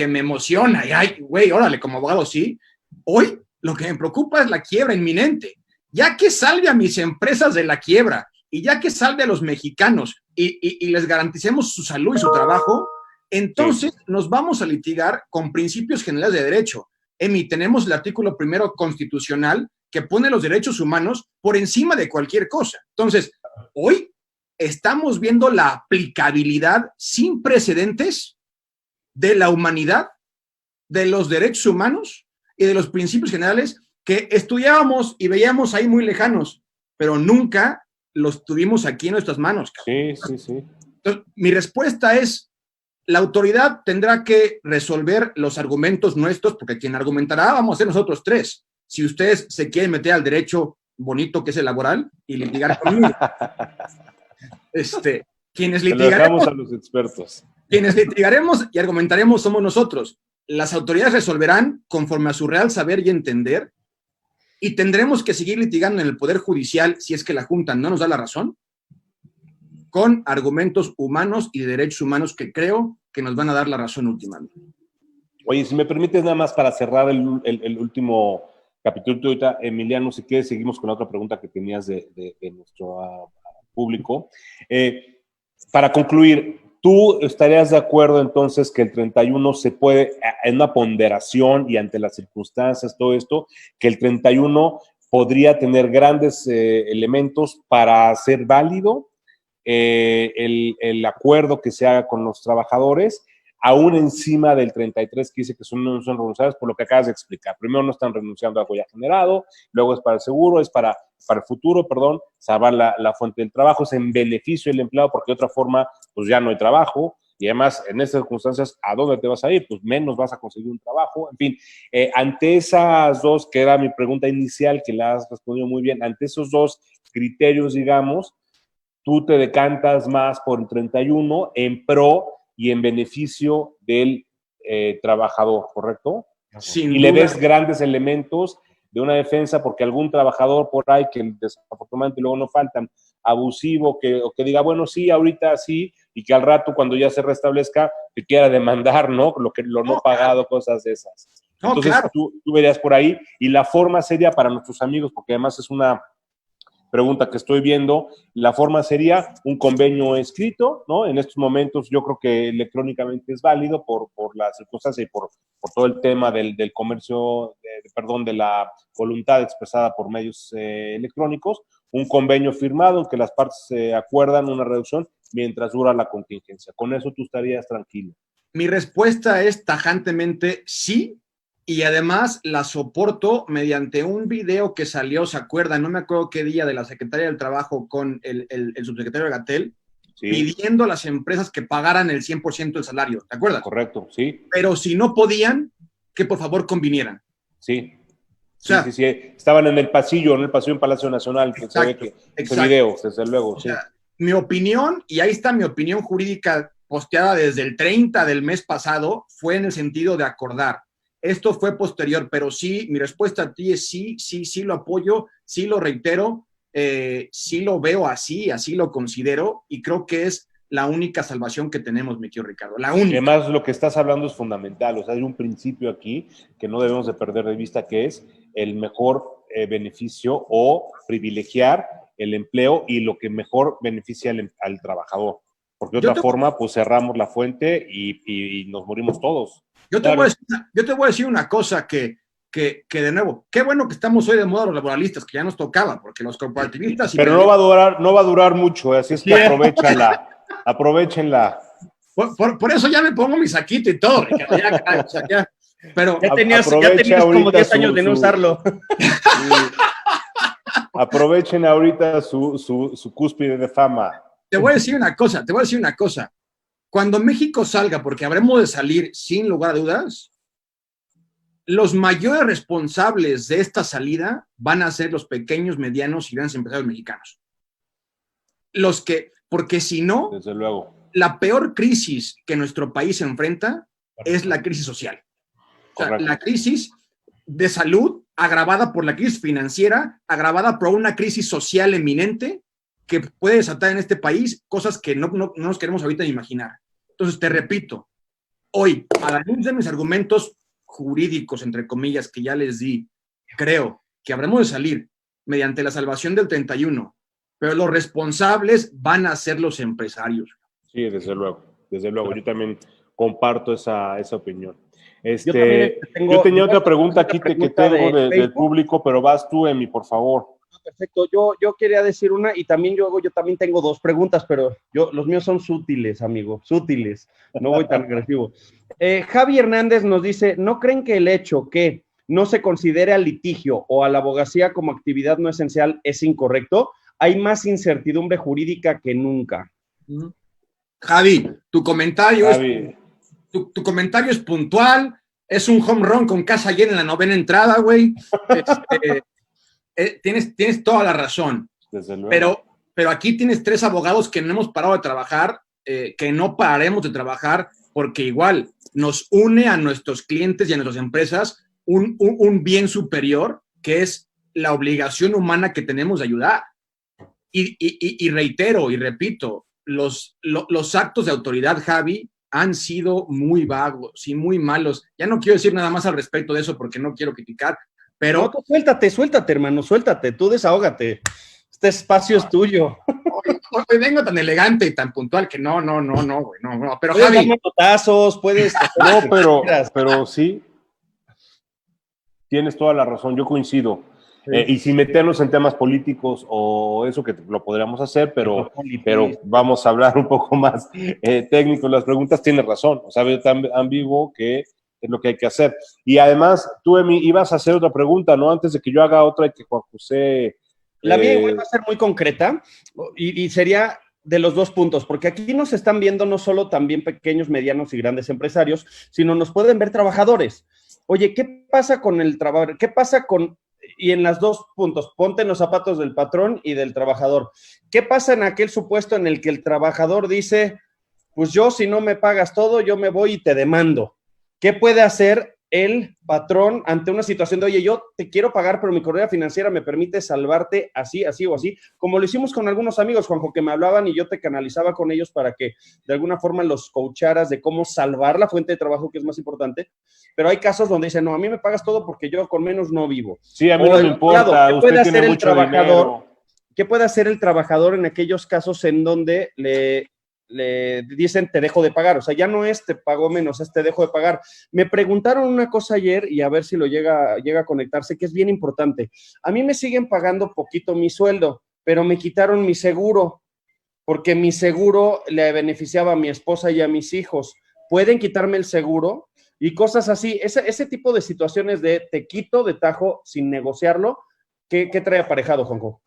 me emociona, y ay, güey, órale, como abogado sí, hoy lo que me preocupa es la quiebra inminente. Ya que salve a mis empresas de la quiebra, y ya que salve a los mexicanos y les garanticemos su salud y su trabajo, entonces nos vamos a litigar con principios generales de derecho. Tenemos el artículo 1 constitucional que pone los derechos humanos por encima de cualquier cosa. Entonces, hoy estamos viendo la aplicabilidad sin precedentes de la humanidad, de los derechos humanos y de los principios generales que estudiábamos y veíamos ahí muy lejanos, pero nunca los tuvimos aquí en nuestras manos. Sí. Entonces, mi respuesta es, la autoridad tendrá que resolver los argumentos nuestros, porque quien argumentará vamos a ser nosotros tres. Si ustedes se quieren meter al derecho bonito que es el laboral y litigar conmigo. Quienes litigaremos a los expertos. Quienes litigaremos y argumentaremos somos nosotros. Las autoridades resolverán conforme a su real saber y entender, y tendremos que seguir litigando en el Poder Judicial si es que la Junta no nos da la razón, con argumentos humanos y de derechos humanos que creo que nos van a dar la razón últimamente. Oye, si me permites nada más para cerrar el último capítulo ahorita, Emiliano, si quieres seguimos con la otra pregunta que tenías de nuestro público. Para concluir, ¿tú estarías de acuerdo entonces que el 31 se puede, en una ponderación y ante las circunstancias, todo esto, que el 31 podría tener grandes elementos para ser válido el acuerdo que se haga con los trabajadores, aún encima del 33 que dice que no son renunciables por lo que acabas de explicar? Primero no están renunciando a algo ya generado, luego es para el seguro, es para el futuro, salvar la fuente del trabajo, es en beneficio del empleado porque de otra forma pues ya no hay trabajo y además en estas circunstancias ¿a dónde te vas a ir? Pues menos vas a conseguir un trabajo, en fin, ante esas dos, que era mi pregunta inicial que la has respondido muy bien, ante esos dos criterios, digamos, tú te decantas más por el 31 en pro y en beneficio del trabajador, ¿correcto? Sin y duda. Le ves grandes elementos de una defensa porque algún trabajador por ahí que desafortunadamente luego no faltan, abusivo, o que diga, bueno, sí, ahorita sí, y que al rato cuando ya se restablezca te quiera demandar, ¿no? Lo no pagado, cosas de esas. Entonces, claro, tú verías por ahí, y la forma seria para nuestros amigos, porque además es una pregunta que estoy viendo, la forma sería un convenio escrito, ¿no? En estos momentos yo creo que electrónicamente es válido por las circunstancias y por todo el tema del comercio, de la voluntad expresada por medios electrónicos, un convenio firmado en que las partes se acuerdan una reducción mientras dura la contingencia. Con eso tú estarías tranquilo. Mi respuesta es tajantemente sí, y además la soporto mediante un video que salió, ¿se acuerdan? No me acuerdo qué día, de la Secretaria del Trabajo con el subsecretario Gatell, sí, pidiendo a las empresas que pagaran el 100% del salario, ¿te acuerdas? Correcto, sí. Pero si no podían, que por favor convinieran. Sí. Sí, o sea, sí. Estaban en el pasillo en Palacio Nacional, que exacto, se ve que ese video, desde luego. O sea, mi opinión, y ahí está mi opinión jurídica posteada desde el 30 del mes pasado, fue en el sentido de acordar. Esto fue posterior, pero sí, mi respuesta a ti es sí lo apoyo, sí lo reitero, sí lo veo así lo considero, y creo que es la única salvación que tenemos, mi querido Ricardo, la única. Además, lo que estás hablando es fundamental, o sea, hay un principio aquí que no debemos de perder de vista, que es el mejor beneficio o privilegiar el empleo y lo que mejor beneficia al trabajador, porque de otra forma, pues cerramos la fuente y nos morimos todos. Yo te voy a decir una cosa que de nuevo, qué bueno que estamos hoy de moda los laboralistas, que ya nos tocaba, porque los corporativistas... Pero no va a durar mucho, así es que aprovechenla. Por eso ya me pongo mi saquito y todo, Ricardo, pero ya tenías como 10 años de no usarlo. Aprovechen ahorita su cúspide de fama. Te voy a decir una cosa. Cuando México salga, porque habremos de salir sin lugar a dudas, los mayores responsables de esta salida van a ser los pequeños, medianos y grandes empresarios mexicanos. Porque si no, desde luego, la peor crisis que nuestro país enfrenta es la crisis social. O sea, la crisis de salud agravada por la crisis financiera, agravada por una crisis social eminente que puede desatar en este país cosas que no nos queremos ahorita imaginar. Entonces, te repito, hoy, a la luz de mis argumentos jurídicos, entre comillas, que ya les di, creo que habremos de salir mediante la salvación del 31, pero los responsables van a ser los empresarios. Sí, desde luego. Yo también comparto esa opinión. Yo tenía otra pregunta aquí que tengo del público, pero vas tú, Emi, por favor. Perfecto, yo quería decir una y también yo también tengo dos preguntas, pero los míos son sutiles, amigo, sutiles, no voy tan agresivo. Javi Hernández nos dice, ¿no creen que el hecho que no se considere al litigio o a la abogacía como actividad no esencial es incorrecto? Hay más incertidumbre jurídica que nunca. Javi, tu comentario es puntual, es un home run con casa llena en la 9ª entrada, güey. Tienes toda la razón, pero aquí tienes 3 abogados que no hemos parado de trabajar, que no pararemos de trabajar, porque igual nos une a nuestros clientes y a nuestras empresas un bien superior, que es la obligación humana que tenemos de ayudar. Y reitero y repito, los actos de autoridad, Javi, han sido muy vagos y muy malos. Ya no quiero decir nada más al respecto de eso porque no quiero criticar, pero... No, suéltate, hermano, suéltate, tú desahógate. Este espacio es tuyo. Hoy vengo tan elegante y tan puntual que no, güey, no. Pero puedes Javi... notazos, puedes... No, pero sí, tienes toda la razón, yo coincido. Sí. Y sin meternos en temas políticos o eso, que lo podríamos hacer, pero vamos a hablar un poco más técnico. Las preguntas tienes razón, o sea, veo tan ambiguo que es lo que hay que hacer. Y además, tú, Emi, ibas a hacer otra pregunta, ¿no? Antes de que yo haga otra y que Juan José... La mía igual va a ser muy concreta y sería de los 2 puntos, porque aquí nos están viendo no solo también pequeños, medianos y grandes empresarios, sino nos pueden ver trabajadores. Oye, ¿qué pasa con el trabajador? ¿Qué pasa con... Y en los 2 puntos, ponte en los zapatos del patrón y del trabajador. ¿Qué pasa en aquel supuesto en el que el trabajador dice, pues yo si no me pagas todo, yo me voy y te demando? ¿Qué puede hacer el patrón ante una situación de, oye, yo te quiero pagar, pero mi correa financiera me permite salvarte así o así? Como lo hicimos con algunos amigos, Juanjo, que me hablaban y yo te canalizaba con ellos para que de alguna forma los coacharas de cómo salvar la fuente de trabajo, que es más importante. Pero hay casos donde dicen, no, a mí me pagas todo porque yo con menos no vivo. Sí, a mí no me importa, usted tiene mucho dinero. ¿Qué puede hacer el trabajador en aquellos casos en donde le dicen te dejo de pagar? O sea, ya no es te pago menos, es te dejo de pagar. Me preguntaron una cosa ayer y a ver si lo llega a conectarse, que es bien importante. A mí me siguen pagando poquito mi sueldo, pero me quitaron mi seguro, porque mi seguro le beneficiaba a mi esposa y a mis hijos. ¿Pueden quitarme el seguro? Y cosas así. Ese tipo de situaciones de te quito de tajo sin negociarlo, ¿qué trae aparejado, Juanjo?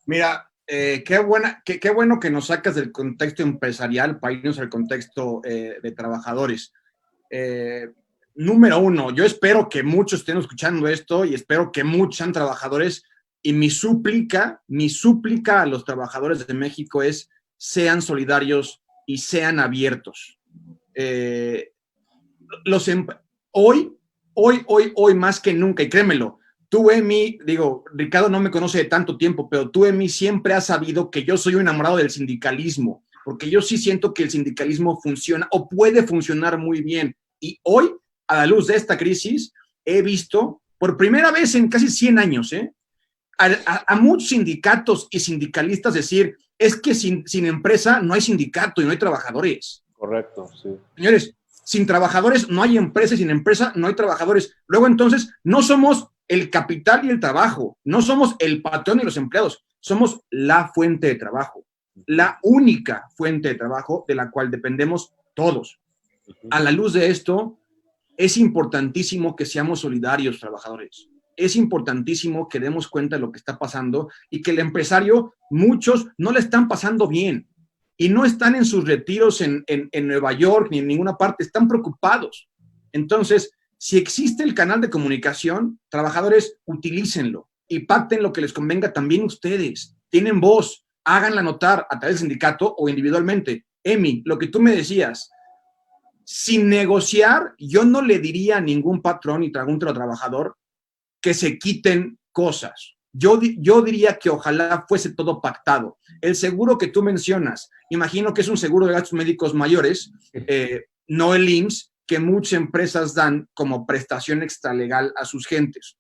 Mira, qué bueno que nos sacas del contexto empresarial para irnos al contexto de trabajadores. Número uno, yo espero que muchos estén escuchando esto y espero que muchos sean trabajadores, y mi súplica a los trabajadores de México es sean solidarios y sean abiertos. Hoy más que nunca, y créemelo, tú, Emi, digo, Ricardo no me conoce de tanto tiempo, pero tú, Emi, siempre has sabido que yo soy un enamorado del sindicalismo, porque yo sí siento que el sindicalismo funciona o puede funcionar muy bien. Y hoy, a la luz de esta crisis, he visto, por primera vez en casi 100 años, a muchos sindicatos y sindicalistas decir, es que sin empresa no hay sindicato y no hay trabajadores. Correcto, sí. Señores, sin trabajadores no hay empresa y sin empresa no hay trabajadores. Luego, entonces, no somos el capital y el trabajo, no somos el patrón y los empleados, somos la fuente de trabajo, la única fuente de trabajo de la cual dependemos todos. A la luz de esto, es importantísimo que seamos solidarios, trabajadores. Es importantísimo que demos cuenta de lo que está pasando y que el empresario, muchos no le están pasando bien y no están en sus retiros en Nueva York ni en ninguna parte, están preocupados. Entonces, si existe el canal de comunicación, trabajadores, utilícenlo y pacten lo que les convenga también ustedes. Tienen voz, háganla notar a través del sindicato o individualmente. Emi, lo que tú me decías, sin negociar, yo no le diría a ningún patrón ni a ningún trabajador que se quiten cosas. Yo diría que ojalá fuese todo pactado. El seguro que tú mencionas, imagino que es un seguro de gastos médicos mayores, no el IMSS, que muchas empresas dan como prestación extralegal a sus gentes.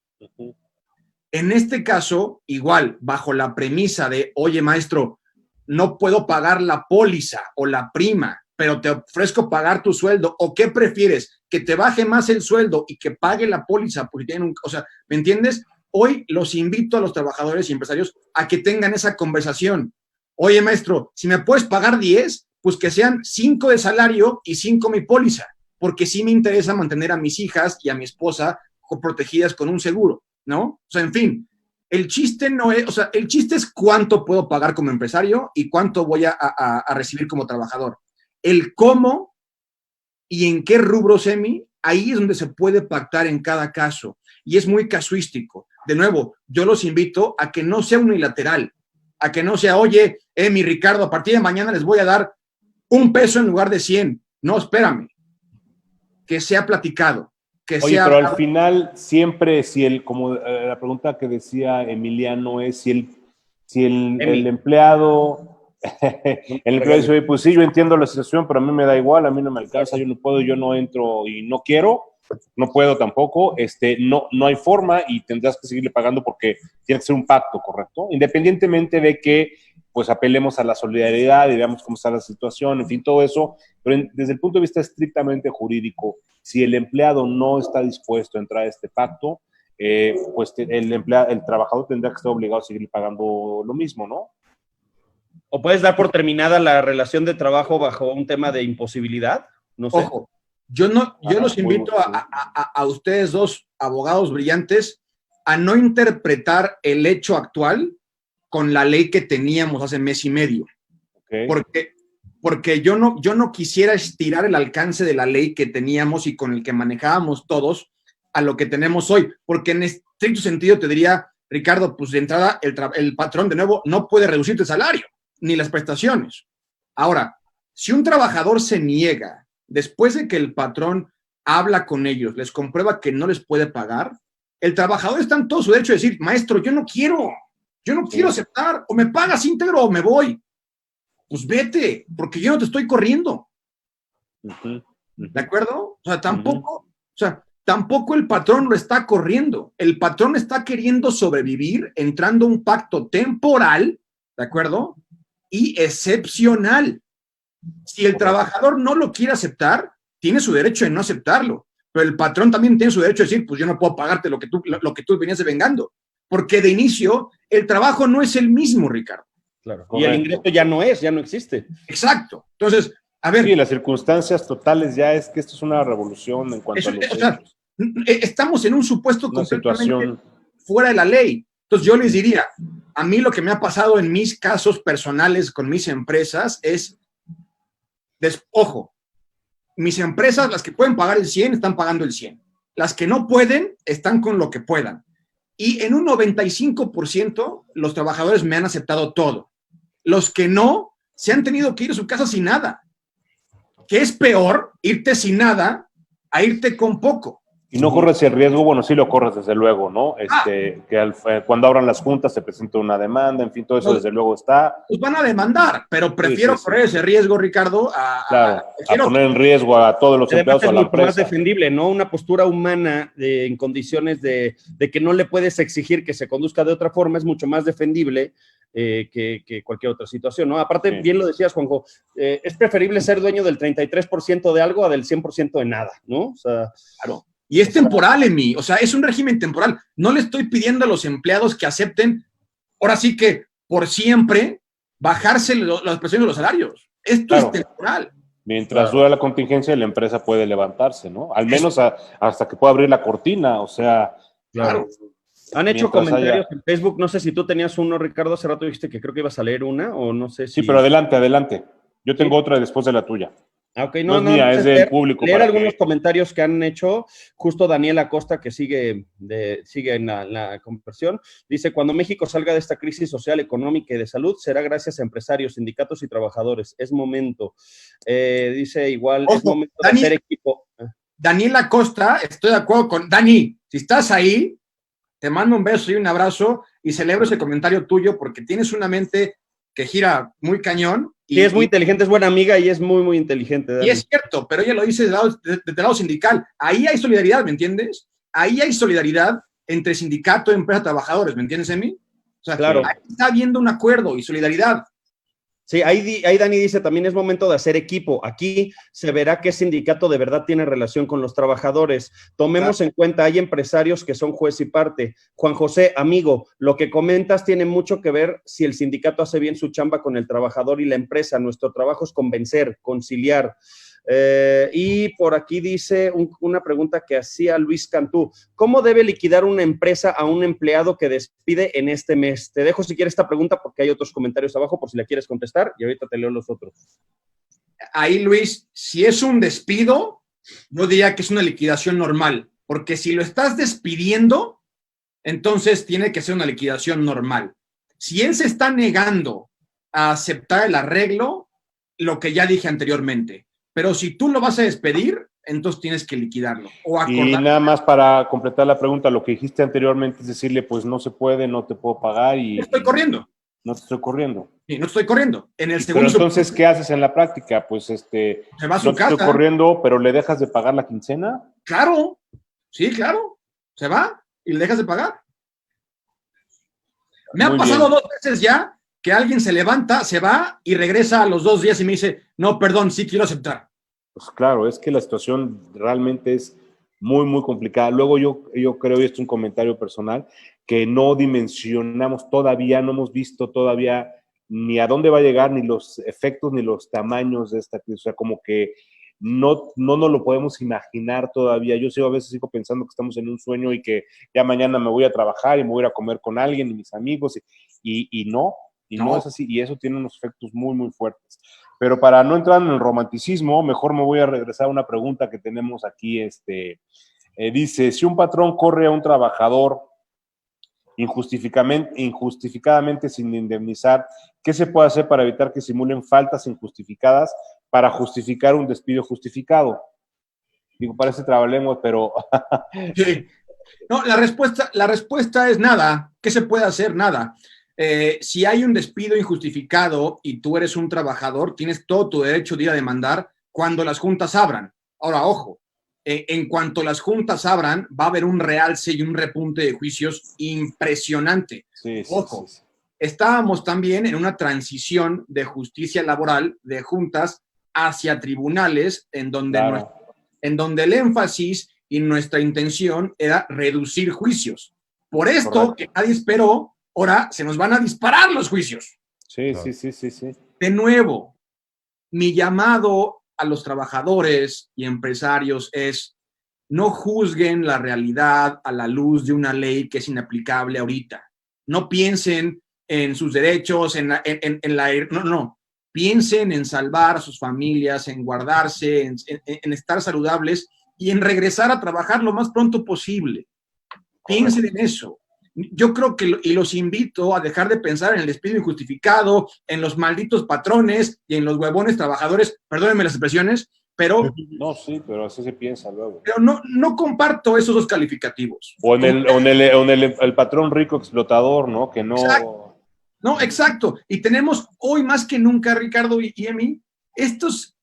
En este caso, igual, bajo la premisa de, oye, maestro, no puedo pagar la póliza o la prima, pero te ofrezco pagar tu sueldo, ¿o qué prefieres? Que te baje más el sueldo y que pague la póliza, porque tienen o sea, ¿me entiendes? Hoy los invito a los trabajadores y empresarios a que tengan esa conversación. Oye, maestro, si me puedes pagar 10, pues que sean 5 de salario y 5 mi póliza, porque sí me interesa mantener a mis hijas y a mi esposa protegidas con un seguro, ¿no? O sea, en fin, el chiste no es, o sea, el chiste es cuánto puedo pagar como empresario y cuánto voy a recibir como trabajador. El cómo y en qué rubro, Emi, ahí es donde se puede pactar en cada caso y es muy casuístico. De nuevo, yo los invito a que no sea unilateral, a que no sea, oye, Emi, Ricardo, a partir de mañana les voy a dar $1 en lugar de 100. No, espérame. Que sea platicado. Que Oye, sea... pero al final siempre, como la pregunta que decía Emiliano es si el empleado... El empleado dice, pues sí, yo entiendo la situación, pero a mí me da igual, a mí no me alcanza, yo no puedo, yo no entro y no quiero, no puedo tampoco, no hay forma y tendrás que seguirle pagando porque tiene que ser un pacto, ¿correcto? Independientemente de que pues apelemos a la solidaridad y veamos cómo está la situación, en fin, todo eso, pero desde el punto de vista estrictamente jurídico, si el empleado no está dispuesto a entrar a este pacto, pues el trabajador tendrá que estar obligado a seguir pagando lo mismo, ¿no? ¿O puedes dar por terminada la relación de trabajo bajo un tema de imposibilidad? No sé. Ojo, yo los invito a ustedes dos abogados brillantes a no interpretar el hecho actual con la ley que teníamos hace mes y medio. Okay. Porque yo no quisiera estirar el alcance de la ley que teníamos y con el que manejábamos todos a lo que tenemos hoy. Porque en estricto sentido te diría, Ricardo, pues de entrada el patrón de nuevo no puede reducirte el salario ni las prestaciones. Ahora, si un trabajador se niega después de que el patrón habla con ellos, les comprueba que no les puede pagar, el trabajador está en todo su derecho de decir, maestro, yo no quiero aceptar, o me pagas íntegro o me voy. Pues vete, porque yo no te estoy corriendo. ¿De acuerdo? O sea, tampoco el patrón lo está corriendo. El patrón está queriendo sobrevivir, entrando a un pacto temporal ¿de acuerdo? Y excepcional. Si el trabajador no lo quiere aceptar, tiene su derecho de no aceptarlo, pero el patrón también tiene su derecho de decir, pues yo no puedo pagarte lo que tú venías devengando, porque de inicio el trabajo no es el mismo, Ricardo. Claro. Y el ingreso ya no existe. Exacto. Entonces, a ver. Sí, las circunstancias totales ya es que esto es una revolución en cuanto a los hechos. Estamos en un supuesto completamente situación fuera de la ley. Entonces yo les diría, a mí lo que me ha pasado en mis casos personales con mis empresas es, ojo, mis empresas, las que pueden pagar el 100, están pagando el 100. Las que no pueden, están con lo que puedan. Y en un 95% los trabajadores me han aceptado todo. Los que no, se han tenido que ir a su casa sin nada. ¿Qué es peor? Irte sin nada a irte con poco. Y no corres el riesgo, bueno, sí lo corres desde luego, ¿no? Cuando abran las juntas se presenta una demanda, en fin, todo eso desde luego está. Pues van a demandar, pero prefiero correr ese riesgo, Ricardo, a poner en riesgo a todos los empleados, a la empresa. Es más defendible, ¿no? Una postura humana en condiciones de que no le puedes exigir que se conduzca de otra forma es mucho más defendible que cualquier otra situación, ¿no? Aparte, bien lo decías, Juanjo, es preferible ser dueño del 33% de algo a del 100% de nada, ¿no? O sea, claro. Y es temporal, Emi, o sea, es un régimen temporal. No le estoy pidiendo a los empleados que acepten, ahora sí que por siempre, bajarse las presiones de los salarios. Esto es temporal. Mientras dura la contingencia, la empresa puede levantarse, ¿no? Al menos hasta que pueda abrir la cortina, o sea. Claro. Han hecho comentarios en Facebook, no sé si tú tenías uno, Ricardo, hace rato dijiste que creo que ibas a leer una, o no sé si... Sí, pero adelante. Yo tengo otra después de la tuya. Ok, no es mía, es del público. Leer algunos comentarios que han hecho, justo Daniel Acosta, que sigue en la conversión, dice, cuando México salga de esta crisis social, económica y de salud, será gracias a empresarios, sindicatos y trabajadores. Es momento. Dice igual, es momento de hacer equipo. Daniel Acosta, estoy de acuerdo con Dani, si estás ahí, te mando un beso y un abrazo y celebro ese comentario tuyo porque tienes una mente que gira muy cañón. Sí, es muy inteligente, es buena amiga y es muy, muy inteligente. Dani. Y es cierto, pero ella lo dice desde el lado sindical. Ahí hay solidaridad, ¿me entiendes? Ahí hay solidaridad entre sindicato, empresa, trabajadores, ¿me entiendes, Emi? O sea, claro. Ahí está habiendo un acuerdo y solidaridad. Sí, ahí Dani dice, también es momento de hacer equipo. Aquí se verá qué sindicato de verdad tiene relación con los trabajadores. Tomemos en cuenta, hay empresarios que son juez y parte. Juan José, amigo, lo que comentas tiene mucho que ver si el sindicato hace bien su chamba con el trabajador y la empresa. Nuestro trabajo es convencer, conciliar. Y por aquí dice una pregunta que hacía Luis Cantú. ¿Cómo debe liquidar una empresa a un empleado que despide en este mes? Te dejo si quieres esta pregunta porque hay otros comentarios abajo por si la quieres contestar y ahorita te leo los otros. Ahí, Luis, si es un despido, yo diría que es una liquidación normal, porque si lo estás despidiendo, entonces tiene que ser una liquidación normal. Si él se está negando a aceptar el arreglo, lo que ya dije anteriormente. Pero si tú lo vas a despedir, entonces tienes que liquidarlo. Y nada más para completar la pregunta, lo que dijiste anteriormente es decirle, pues no se puede, no te puedo pagar y... No estoy corriendo. No te estoy corriendo. Sí, no estoy corriendo. En el segundo... Pero entonces, ¿qué haces en la práctica? Pues se va a su no casa. Estoy corriendo, pero ¿le dejas de pagar la quincena? Claro. Sí, claro. Se va y le dejas de pagar. Me ha pasado 2 veces ya que alguien se levanta, se va y regresa a los 2 días y me dice, no, perdón, sí quiero aceptar. Pues claro, es que la situación realmente es muy, muy complicada. Luego yo creo, y esto es un comentario personal, que no dimensionamos todavía, no hemos visto todavía ni a dónde va a llegar, ni los efectos, ni los tamaños de esta crisis. O sea, como que no nos lo podemos imaginar todavía. Yo a veces sigo pensando que estamos en un sueño y que ya mañana me voy a trabajar y me voy a ir a comer con alguien y mis amigos, y no es así, y eso tiene unos efectos muy, muy fuertes. Pero para no entrar en el romanticismo, mejor me voy a regresar a una pregunta que tenemos aquí. Dice, si un patrón corre a un trabajador injustificadamente sin indemnizar, ¿qué se puede hacer para evitar que simulen faltas injustificadas para justificar un despido justificado? Digo, parece trabalengua, pero... Sí. No, la respuesta es nada. ¿Qué se puede hacer? Nada. Si hay un despido injustificado y tú eres un trabajador, tienes todo tu derecho de ir a demandar cuando las juntas abran. Ahora, ojo, en cuanto las juntas abran, va a haber un realce y un repunte de juicios impresionante. Sí, ojo, sí. estábamos también en una transición de justicia laboral, de juntas hacia tribunales, en donde, Claro. en donde el énfasis y nuestra intención era reducir juicios. Por esto, Correcto. que nadie esperó, ahora se nos van a disparar los juicios. Sí, Claro. sí. De nuevo, mi llamado a los trabajadores y empresarios es: no juzguen la realidad a la luz de una ley que es inaplicable ahorita. No piensen en sus derechos, no. Piensen en salvar a sus familias, en guardarse, en estar saludables y en regresar a trabajar lo más pronto posible. Piensen en eso. Yo creo que, y los invito a dejar de pensar en el despido injustificado, en los malditos patrones y en los huevones trabajadores, perdónenme las expresiones, pero No, sí, pero así se piensa luego. no comparto esos dos calificativos. O en el patrón rico explotador, ¿no? Que no... Exacto. No, exacto. Y tenemos hoy más que nunca, Ricardo y Emi, estos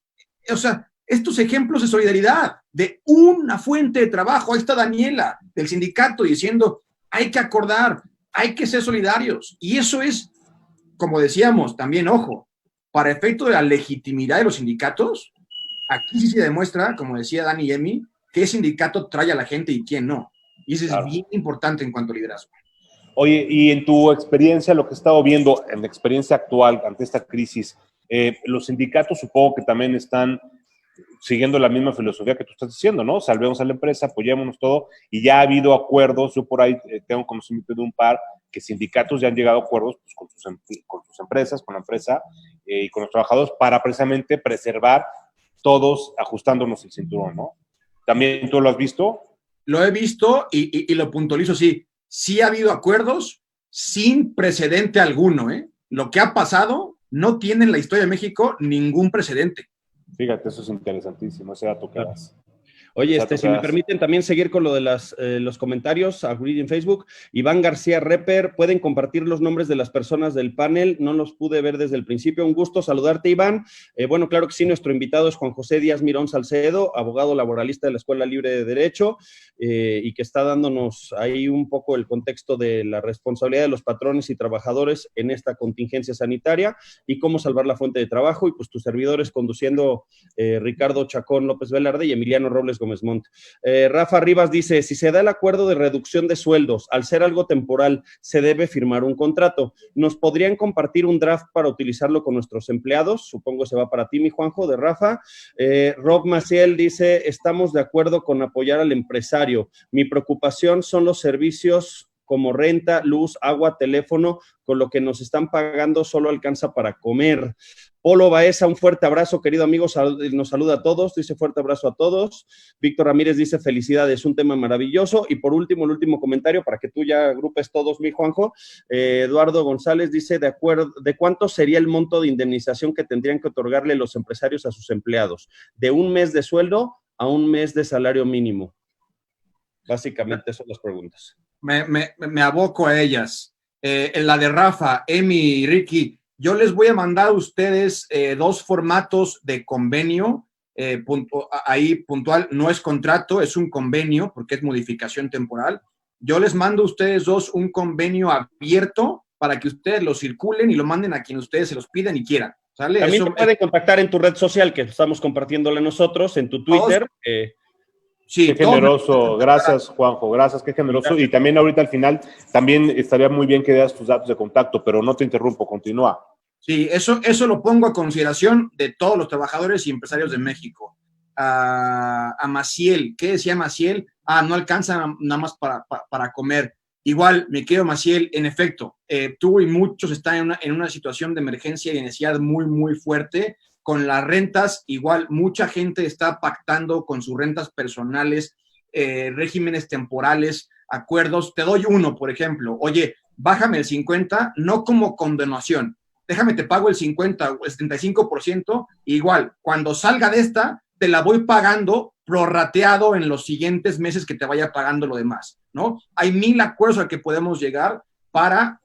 ejemplos de solidaridad, de una fuente de trabajo. Ahí está Daniela, del sindicato, diciendo, hay que acordar, hay que ser solidarios. Y eso es, como decíamos, también, ojo, para efecto de la legitimidad de los sindicatos, aquí sí se demuestra, como decía Dani y Emi, qué sindicato trae a la gente y quién no. Y eso es bien importante en cuanto a liderazgo. Oye, y en tu experiencia, lo que he estado viendo, en la experiencia actual ante esta crisis, los sindicatos supongo que también están siguiendo la misma filosofía que tú estás diciendo, ¿no? Salvemos a la empresa, apoyémonos todo, y ya ha habido acuerdos. Yo por ahí tengo conocimiento de un par que sindicatos ya han llegado a acuerdos pues, con sus empresas, con la empresa y con los trabajadores para precisamente preservar todos ajustándonos el cinturón, ¿no? ¿También tú lo has visto? Lo he visto y lo puntualizo, sí. Sí ha habido acuerdos sin precedente alguno, ¿eh? Lo que ha pasado no tiene en la historia de México ningún precedente. Fíjate, eso es interesantísimo, ese dato que das. Oye, si me permiten también seguir con lo de los comentarios a en Facebook. Iván García Reper, pueden compartir los nombres de las personas del panel, no los pude ver desde el principio. Un gusto saludarte, Iván. Bueno, claro que sí, nuestro invitado es Juan José Díaz Mirón Salcedo, abogado laboralista de la Escuela Libre de Derecho, y que está dándonos ahí un poco el contexto de la responsabilidad de los patrones y trabajadores en esta contingencia sanitaria y cómo salvar la fuente de trabajo. Y pues tus servidores conduciendo Ricardo Chacón López Velarde y Emiliano Robles Gómez Montt. Rafa Rivas dice, si se da el acuerdo de reducción de sueldos, al ser algo temporal, se debe firmar un contrato. ¿Nos podrían compartir un draft para utilizarlo con nuestros empleados? Supongo se va para ti, mi Juanjo, de Rafa. Rob Maciel dice, estamos de acuerdo con apoyar al empresario. Mi preocupación son los servicios como renta, luz, agua, teléfono, con lo que nos están pagando solo alcanza para comer. Polo Baeza, un fuerte abrazo, querido amigo, nos saluda a todos, dice fuerte abrazo a todos. Víctor Ramírez dice felicidades, un tema maravilloso. Y por último, el último comentario, para que tú ya agrupes todos, mi Juanjo. Eduardo González dice, ¿de cuánto sería el monto de indemnización que tendrían que otorgarle los empresarios a sus empleados? ¿De un mes de sueldo a un mes de salario mínimo? Básicamente, son las preguntas. Me aboco a ellas. En la de Rafa, Emi y Ricky, yo les voy a mandar a ustedes dos formatos de convenio. Ahí puntual, no es contrato, es un convenio porque es modificación temporal. Yo les mando a ustedes dos un convenio abierto para que ustedes lo circulen y lo manden a quien ustedes se los piden y quieran. ¿Sale? También te pueden contactar en tu red social que estamos compartiéndole nosotros, en tu Twitter. Sí, qué generoso, gracias Juanjo, gracias, qué generoso. Gracias. Y también ahorita al final, también estaría muy bien que das tus datos de contacto, pero no te interrumpo, continúa. Sí, eso lo pongo a consideración de todos los trabajadores y empresarios de México. A Maciel, ¿qué decía Maciel? No alcanza nada más para comer. Igual, mi querido Maciel, en efecto, tú y muchos están en una situación de emergencia y de necesidad muy, muy fuerte. Con las rentas, igual, mucha gente está pactando con sus rentas personales, regímenes temporales, acuerdos. Te doy uno, por ejemplo. Oye, bájame el 50, no como condonación. Déjame, te pago el 50 o el 75%. Igual, cuando salga de esta, te la voy pagando prorrateado en los siguientes meses que te vaya pagando lo demás, ¿no? Hay 1000 acuerdos a que podemos llegar para,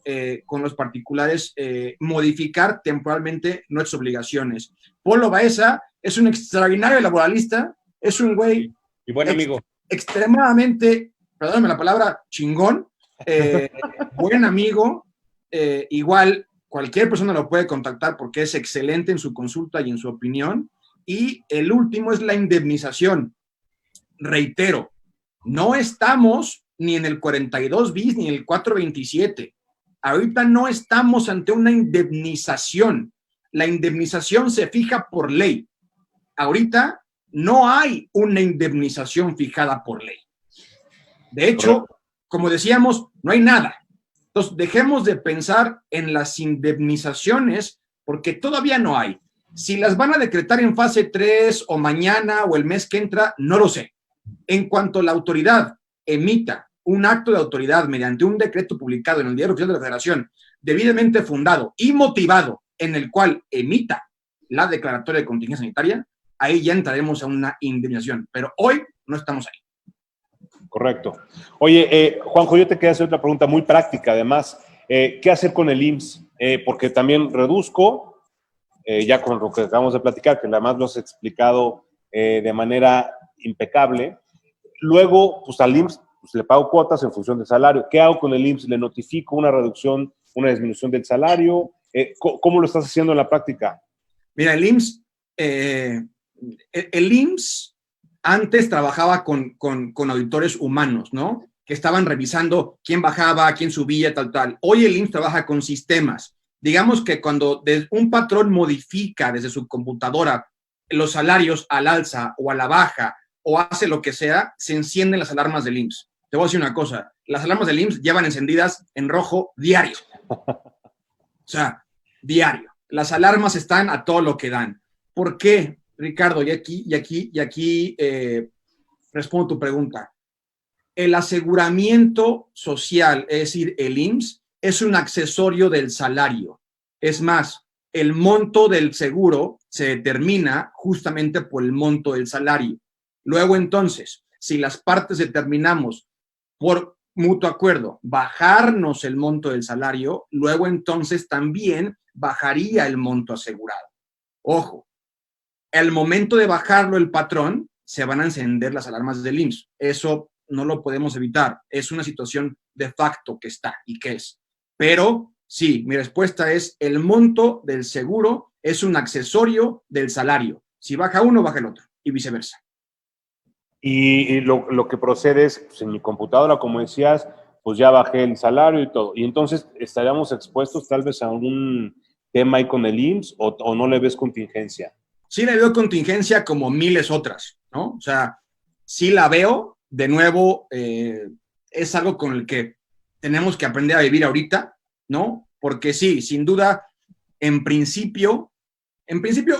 con los particulares, modificar temporalmente nuestras obligaciones. Polo Baeza es un extraordinario laboralista, es un güey y buen amigo. Extremadamente, perdóname la palabra, chingón, buen amigo, igual cualquier persona lo puede contactar porque es excelente en su consulta y en su opinión. Y el último es la indemnización. Reitero, no estamos ni en el 42 bis ni en el 427. Ahorita no estamos ante una indemnización. La indemnización se fija por ley. Ahorita no hay una indemnización fijada por ley. De hecho, como decíamos, no hay nada. Entonces, dejemos de pensar en las indemnizaciones porque todavía no hay. Si las van a decretar en fase 3 o mañana o el mes que entra, no lo sé. En cuanto la autoridad emita un acto de autoridad mediante un decreto publicado en el Diario Oficial de la Federación, debidamente fundado y motivado, en el cual emita la declaratoria de contingencia sanitaria, ahí ya entraremos a una indemnización. Pero hoy no estamos ahí. Correcto. Oye, Juanjo, yo te quería hacer otra pregunta muy práctica, además. ¿Qué hacer con el IMSS? Porque también reduzco, ya con lo que acabamos de platicar, que además lo has explicado de manera impecable. Luego, pues al IMSS pues, le pago cuotas en función del salario. ¿Qué hago con el IMSS? ¿Le notifico una reducción, una disminución del salario? ¿Cómo lo estás haciendo en la práctica? Mira, el IMSS antes trabajaba con auditores humanos, ¿no? Que estaban revisando quién bajaba, quién subía, tal. Hoy el IMSS trabaja con sistemas. Digamos que cuando un patrón modifica desde su computadora los salarios al alza o a la baja o hace lo que sea, se encienden las alarmas del IMSS. Te voy a decir una cosa, las alarmas del IMSS llevan encendidas en rojo diario. O sea, diario. Las alarmas están a todo lo que dan. ¿Por qué, Ricardo? Y aquí respondo tu pregunta. El aseguramiento social, es decir, el IMSS, es un accesorio del salario. Es más, el monto del seguro se determina justamente por el monto del salario. Luego, entonces, si las partes determinamos por mutuo acuerdo bajarnos el monto del salario, luego entonces también bajaría el monto asegurado. Ojo, al momento de bajarlo el patrón, se van a encender las alarmas del IMSS. Eso no lo podemos evitar. Es una situación de facto que está y que es. Pero sí, mi respuesta es el monto del seguro es un accesorio del salario. Si baja uno, baja el otro y viceversa. Y lo que procede es, pues en mi computadora, como decías, pues ya bajé el salario y todo. Y entonces estaríamos expuestos tal vez a un tema ahí con el IMSS o no le ves contingencia. Sí le veo contingencia como miles otras, ¿no? O sea, sí la veo, de nuevo, es algo con el que tenemos que aprender a vivir ahorita, ¿no? Porque sí, sin duda, en principio,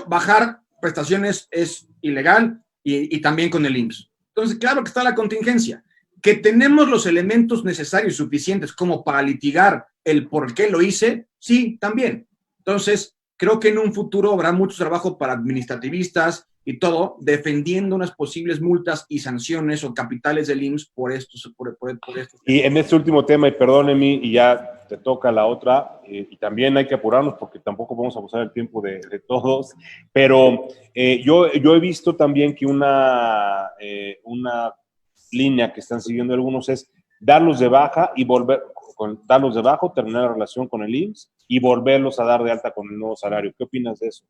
bajar prestaciones es ilegal y también con el IMSS. Entonces, claro que está la contingencia. Que tenemos los elementos necesarios y suficientes como para litigar el por qué lo hice, sí, también. Entonces, creo que en un futuro habrá mucho trabajo para administrativistas y todo, defendiendo unas posibles multas y sanciones o capitales del IMSS por esto. Y en este último tema, y perdóneme, y ya te toca la otra, y también hay que apurarnos porque tampoco vamos a abusar del tiempo de todos, pero yo he visto también que una línea que están siguiendo algunos es darlos de baja y darlos de baja, terminar la relación con el IMSS y volverlos a dar de alta con el nuevo salario. ¿Qué opinas de eso?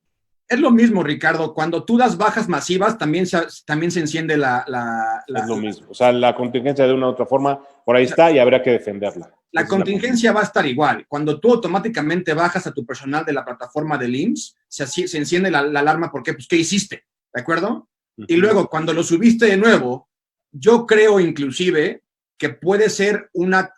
Es lo mismo, Ricardo. Cuando tú das bajas masivas, también se enciende Es lo mismo. O sea, la contingencia de una u otra forma, por ahí está y habrá que defenderla. La contingencia va a estar igual. Cuando tú automáticamente bajas a tu personal de la plataforma del IMSS, se enciende la alarma porque, pues, ¿qué hiciste? ¿De acuerdo? Uh-huh. Y luego, cuando lo subiste de nuevo, yo creo inclusive que puede ser una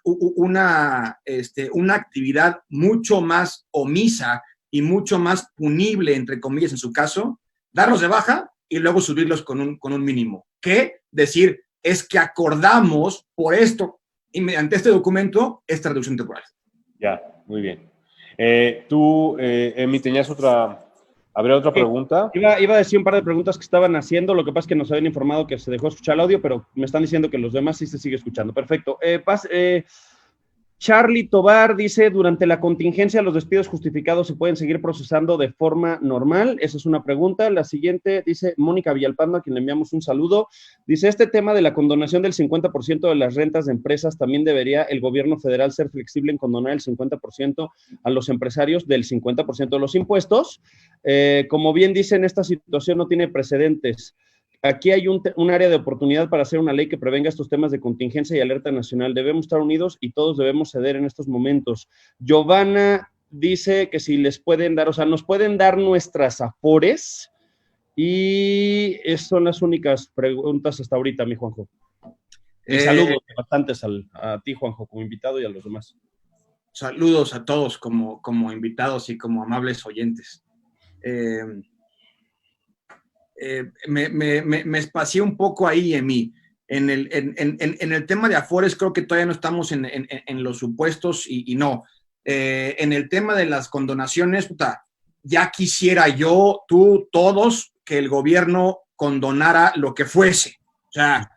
actividad mucho más omisa y mucho más punible, entre comillas, en su caso, darlos de baja y luego subirlos con un mínimo. ¿Qué? Decir, es que acordamos por esto y mediante este documento esta reducción temporal. Ya, muy bien. Tú, Emi, ¿tenías ¿habría otra pregunta? Iba a decir un par de preguntas que estaban haciendo, lo que pasa es que nos habían informado que se dejó escuchar el audio, pero me están diciendo que los demás sí se sigue escuchando. Perfecto. Charlie Tobar dice, durante la contingencia los despidos justificados se pueden seguir procesando de forma normal. Esa es una pregunta. La siguiente dice Mónica Villalpando, a quien le enviamos un saludo. Dice, este tema de la condonación del 50% de las rentas de empresas, también debería el gobierno federal ser flexible en condonar el 50% a los empresarios del 50% de los impuestos. Como bien dicen, esta situación no tiene precedentes. Aquí hay un área de oportunidad para hacer una ley que prevenga estos temas de contingencia y alerta nacional. Debemos estar unidos y todos debemos ceder en estos momentos. Giovanna dice que si les pueden dar, o sea, nos pueden dar nuestras afores, y esas son las únicas preguntas hasta ahorita, mi Juanjo. Y saludos bastantes a ti, Juanjo, como invitado, y a los demás. Saludos a todos como invitados y como amables oyentes. Me espacié un poco ahí en mí. En el tema de afores creo que todavía no estamos en los supuestos y no. En el tema de las condonaciones, puta, ya quisiera yo, tú, todos, que el gobierno condonara lo que fuese. O sea,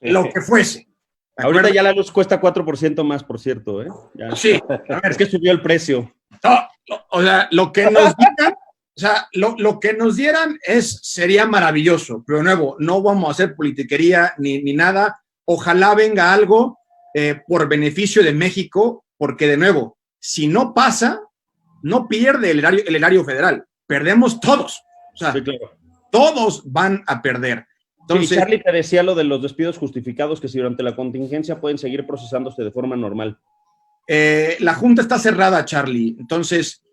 lo que fuese. Ahorita ya la luz cuesta 4% más, por cierto, ¿eh? Ya. Sí, a ver. Es que subió el precio. No, o sea, lo que nos digan, o sea, lo que nos dieran sería maravilloso, pero de nuevo, no vamos a hacer politiquería ni nada. Ojalá venga algo por beneficio de México, porque de nuevo, si no pasa, no pierde el erario federal, perdemos todos. O sea, sí, claro. Todos van a perder. Entonces, sí, Charlie te decía lo de los despidos justificados, que si durante la contingencia pueden seguir procesándose de forma normal. La junta está cerrada, Charlie. Entonces,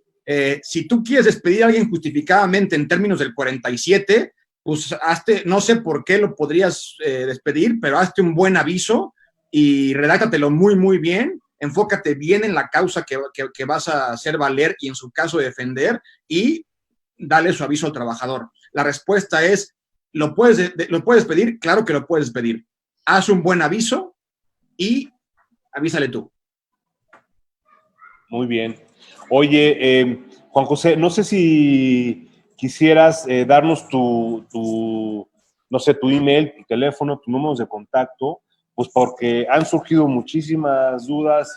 si tú quieres despedir a alguien justificadamente en términos del 47, pues hazte, no sé por qué lo podrías despedir, pero hazte un buen aviso y redáctatelo muy, muy bien. Enfócate bien en la causa que vas a hacer valer y en su caso defender, y dale su aviso al trabajador. La respuesta es, ¿lo puedes despedir? Claro que lo puedes despedir. Haz un buen aviso y avísale tú. Muy bien. Oye, Juan José, no sé si quisieras darnos tu email, tu teléfono, tu número de contacto, pues porque han surgido muchísimas dudas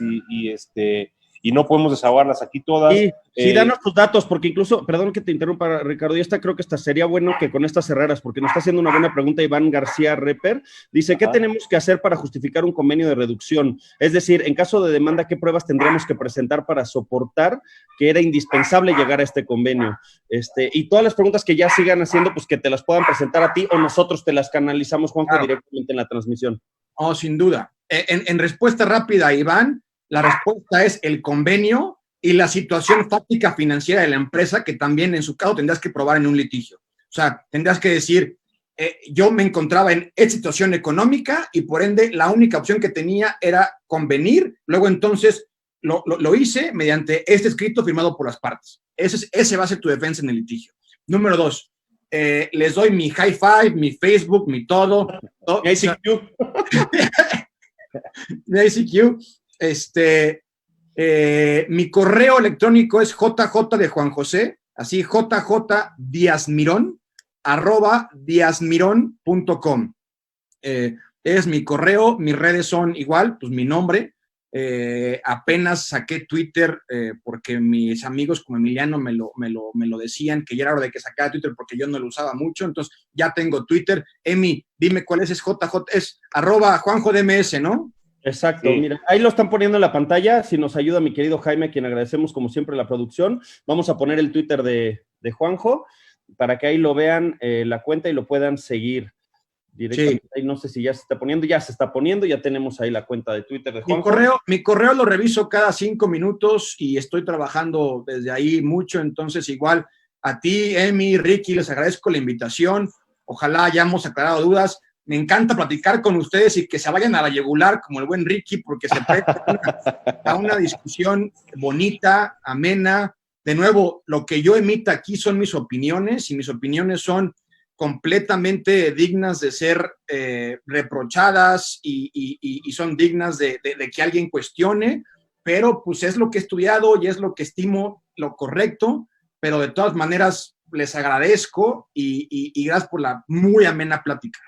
y no podemos desahogarlas aquí todas. Sí, danos tus datos, porque incluso, perdón que te interrumpa, Ricardo, y creo que sería bueno que con estas cerraras, porque nos está haciendo una buena pregunta Iván García Reper. Dice, ¿qué tenemos que hacer para justificar un convenio de reducción? Es decir, en caso de demanda, ¿qué pruebas tendríamos que presentar para soportar que era indispensable llegar a este convenio? Y todas las preguntas que ya sigan haciendo, pues que te las puedan presentar a ti o nosotros te las canalizamos, Juanjo, claro, directamente en la transmisión. Oh, sin duda. En respuesta rápida, Iván, la respuesta es el convenio y la situación fáctica financiera de la empresa, que también en su caso tendrás que probar en un litigio. O sea, tendrás que decir, yo me encontraba en esta situación económica y por ende la única opción que tenía era convenir. Luego entonces lo hice mediante este escrito firmado por las partes. Ese va a ser tu defensa en el litigio. Número 2, les doy mi high five, mi Facebook, mi todo. Mi ICQ. Mi ICQ. Mi correo electrónico es JJ de Juan José, así jjdiazmirón @diazmirón.com. Es mi correo, mis redes son igual, pues mi nombre. Apenas saqué Twitter porque mis amigos como Emiliano me lo decían, que ya era hora de que sacara Twitter porque yo no lo usaba mucho, entonces ya tengo Twitter. Emi, dime cuál es JJ, es @JuanjoDMS, ¿no? Exacto, sí. Mira, ahí lo están poniendo en la pantalla. Si nos ayuda mi querido Jaime, a quien agradecemos como siempre la producción, vamos a poner el Twitter de Juanjo para que ahí lo vean, la cuenta, y lo puedan seguir directamente. Sí. Ahí no sé si ya se está poniendo, ya tenemos ahí la cuenta de Twitter de Juanjo. Mi correo lo reviso cada 5 minutos y estoy trabajando desde ahí mucho, entonces igual a ti, Emi, Ricky, les agradezco la invitación. Ojalá hayamos aclarado dudas. Me encanta platicar con ustedes y que se vayan a la yugular como el buen Ricky, porque se presta a una discusión bonita, amena. De nuevo, lo que yo emita aquí son mis opiniones, y mis opiniones son completamente dignas de ser reprochadas y son dignas de que alguien cuestione, pero pues es lo que he estudiado y es lo que estimo lo correcto, pero de todas maneras les agradezco y gracias por la muy amena plática.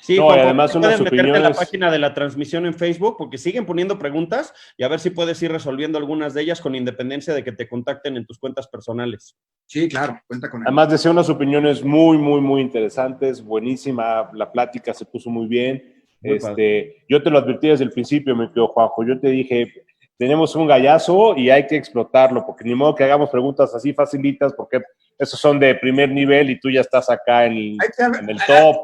Sí, no, Juanjo, además unas puedes meterte en la opiniones. página de la transmisión en Facebook porque siguen poniendo preguntas y a ver si puedes ir resolviendo algunas de ellas con independencia de que te contacten en tus cuentas personales. Sí, claro, cuenta con él. Además decía unas opiniones muy, muy, muy interesantes, buenísima, la plática se puso muy bien. Muy padre. Yo te lo advertí desde el principio, mi querido Juanjo, yo te dije, tenemos un gallazo y hay que explotarlo, porque ni modo que hagamos preguntas así facilitas, porque esos son de primer nivel y tú ya estás acá en el top.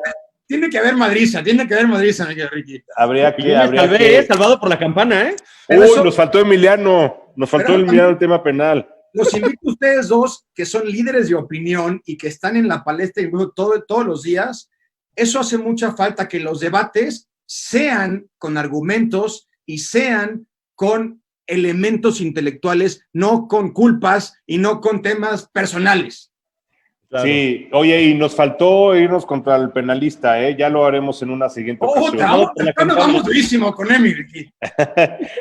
Tiene que haber madriza, Miguel Ricky. Habría Y yo me salvé, que... salvado por la campana, ¿eh? Uy, nos faltó Emiliano, el tema penal. Los invito a ustedes dos, que son líderes de opinión y que están en la palestra todos los días. Eso hace mucha falta, que los debates sean con argumentos y sean con elementos intelectuales, no con culpas y no con temas personales. Claro. Sí, oye, y nos faltó irnos contra el penalista, ¿eh? Ya lo haremos en una siguiente ocasión. Nos vamos durísimo con Emily.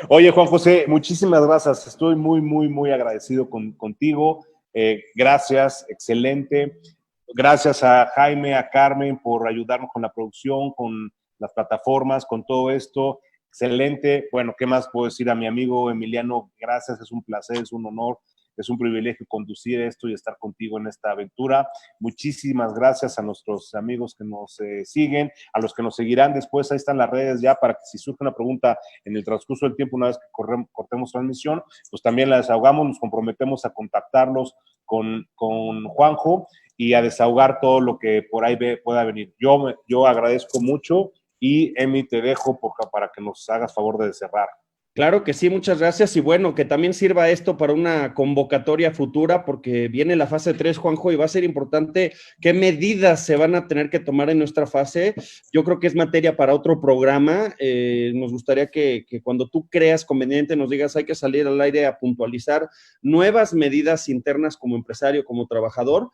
Oye, Juan José, muchísimas gracias. Estoy muy, muy, muy agradecido contigo. Gracias, excelente. Gracias a Jaime, a Carmen por ayudarnos con la producción, con las plataformas, con todo esto. Excelente. Bueno, ¿qué más puedo decir a mi amigo Emiliano? Gracias, es un placer, es un honor. Es un privilegio conducir esto y estar contigo en esta aventura. Muchísimas gracias a nuestros amigos que nos siguen, a los que nos seguirán después. Ahí están las redes ya para que si surge una pregunta en el transcurso del tiempo, una vez que cortemos transmisión, pues también la desahogamos, nos comprometemos a contactarlos con Juanjo y a desahogar todo lo que por ahí pueda venir. Yo agradezco mucho y Emi, te dejo para que nos hagas favor de cerrar. Claro que sí, muchas gracias. Y bueno, que también sirva esto para una convocatoria futura, porque viene la fase 3, Juanjo, y va a ser importante qué medidas se van a tener que tomar en nuestra fase. Yo creo que es materia para otro programa. Nos gustaría que cuando tú creas conveniente nos digas, hay que salir al aire a puntualizar nuevas medidas internas como empresario, como trabajador.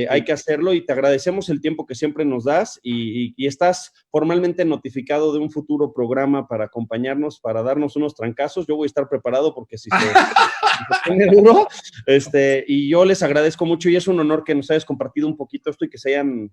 Hay que hacerlo y te agradecemos el tiempo que siempre nos das y estás formalmente notificado de un futuro programa para acompañarnos, para darnos unos trancazos. Yo voy a estar preparado porque si se pone duro, y yo les agradezco mucho y es un honor que nos hayas compartido un poquito esto y que se hayan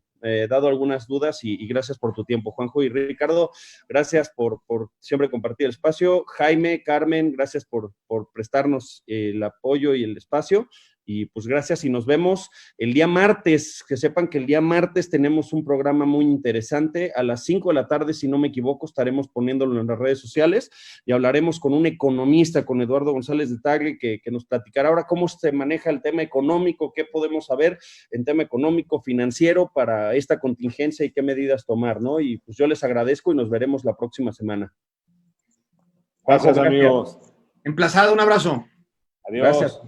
dado algunas dudas y gracias por tu tiempo, Juanjo y Ricardo, gracias por siempre compartir el espacio. Jaime, Carmen, gracias por prestarnos el apoyo y el espacio. Y pues gracias y nos vemos el día martes. Que sepan que el día martes tenemos un programa muy interesante. A las 5 de la tarde, si no me equivoco, estaremos poniéndolo en las redes sociales y hablaremos con un economista, con Eduardo González de Tagle, que nos platicará ahora cómo se maneja el tema económico, qué podemos saber en tema económico, financiero para esta contingencia y qué medidas tomar, ¿no? Y pues yo les agradezco y nos veremos la próxima semana. Gracias, amigos. Emplazado, un abrazo. Adiós. Gracias.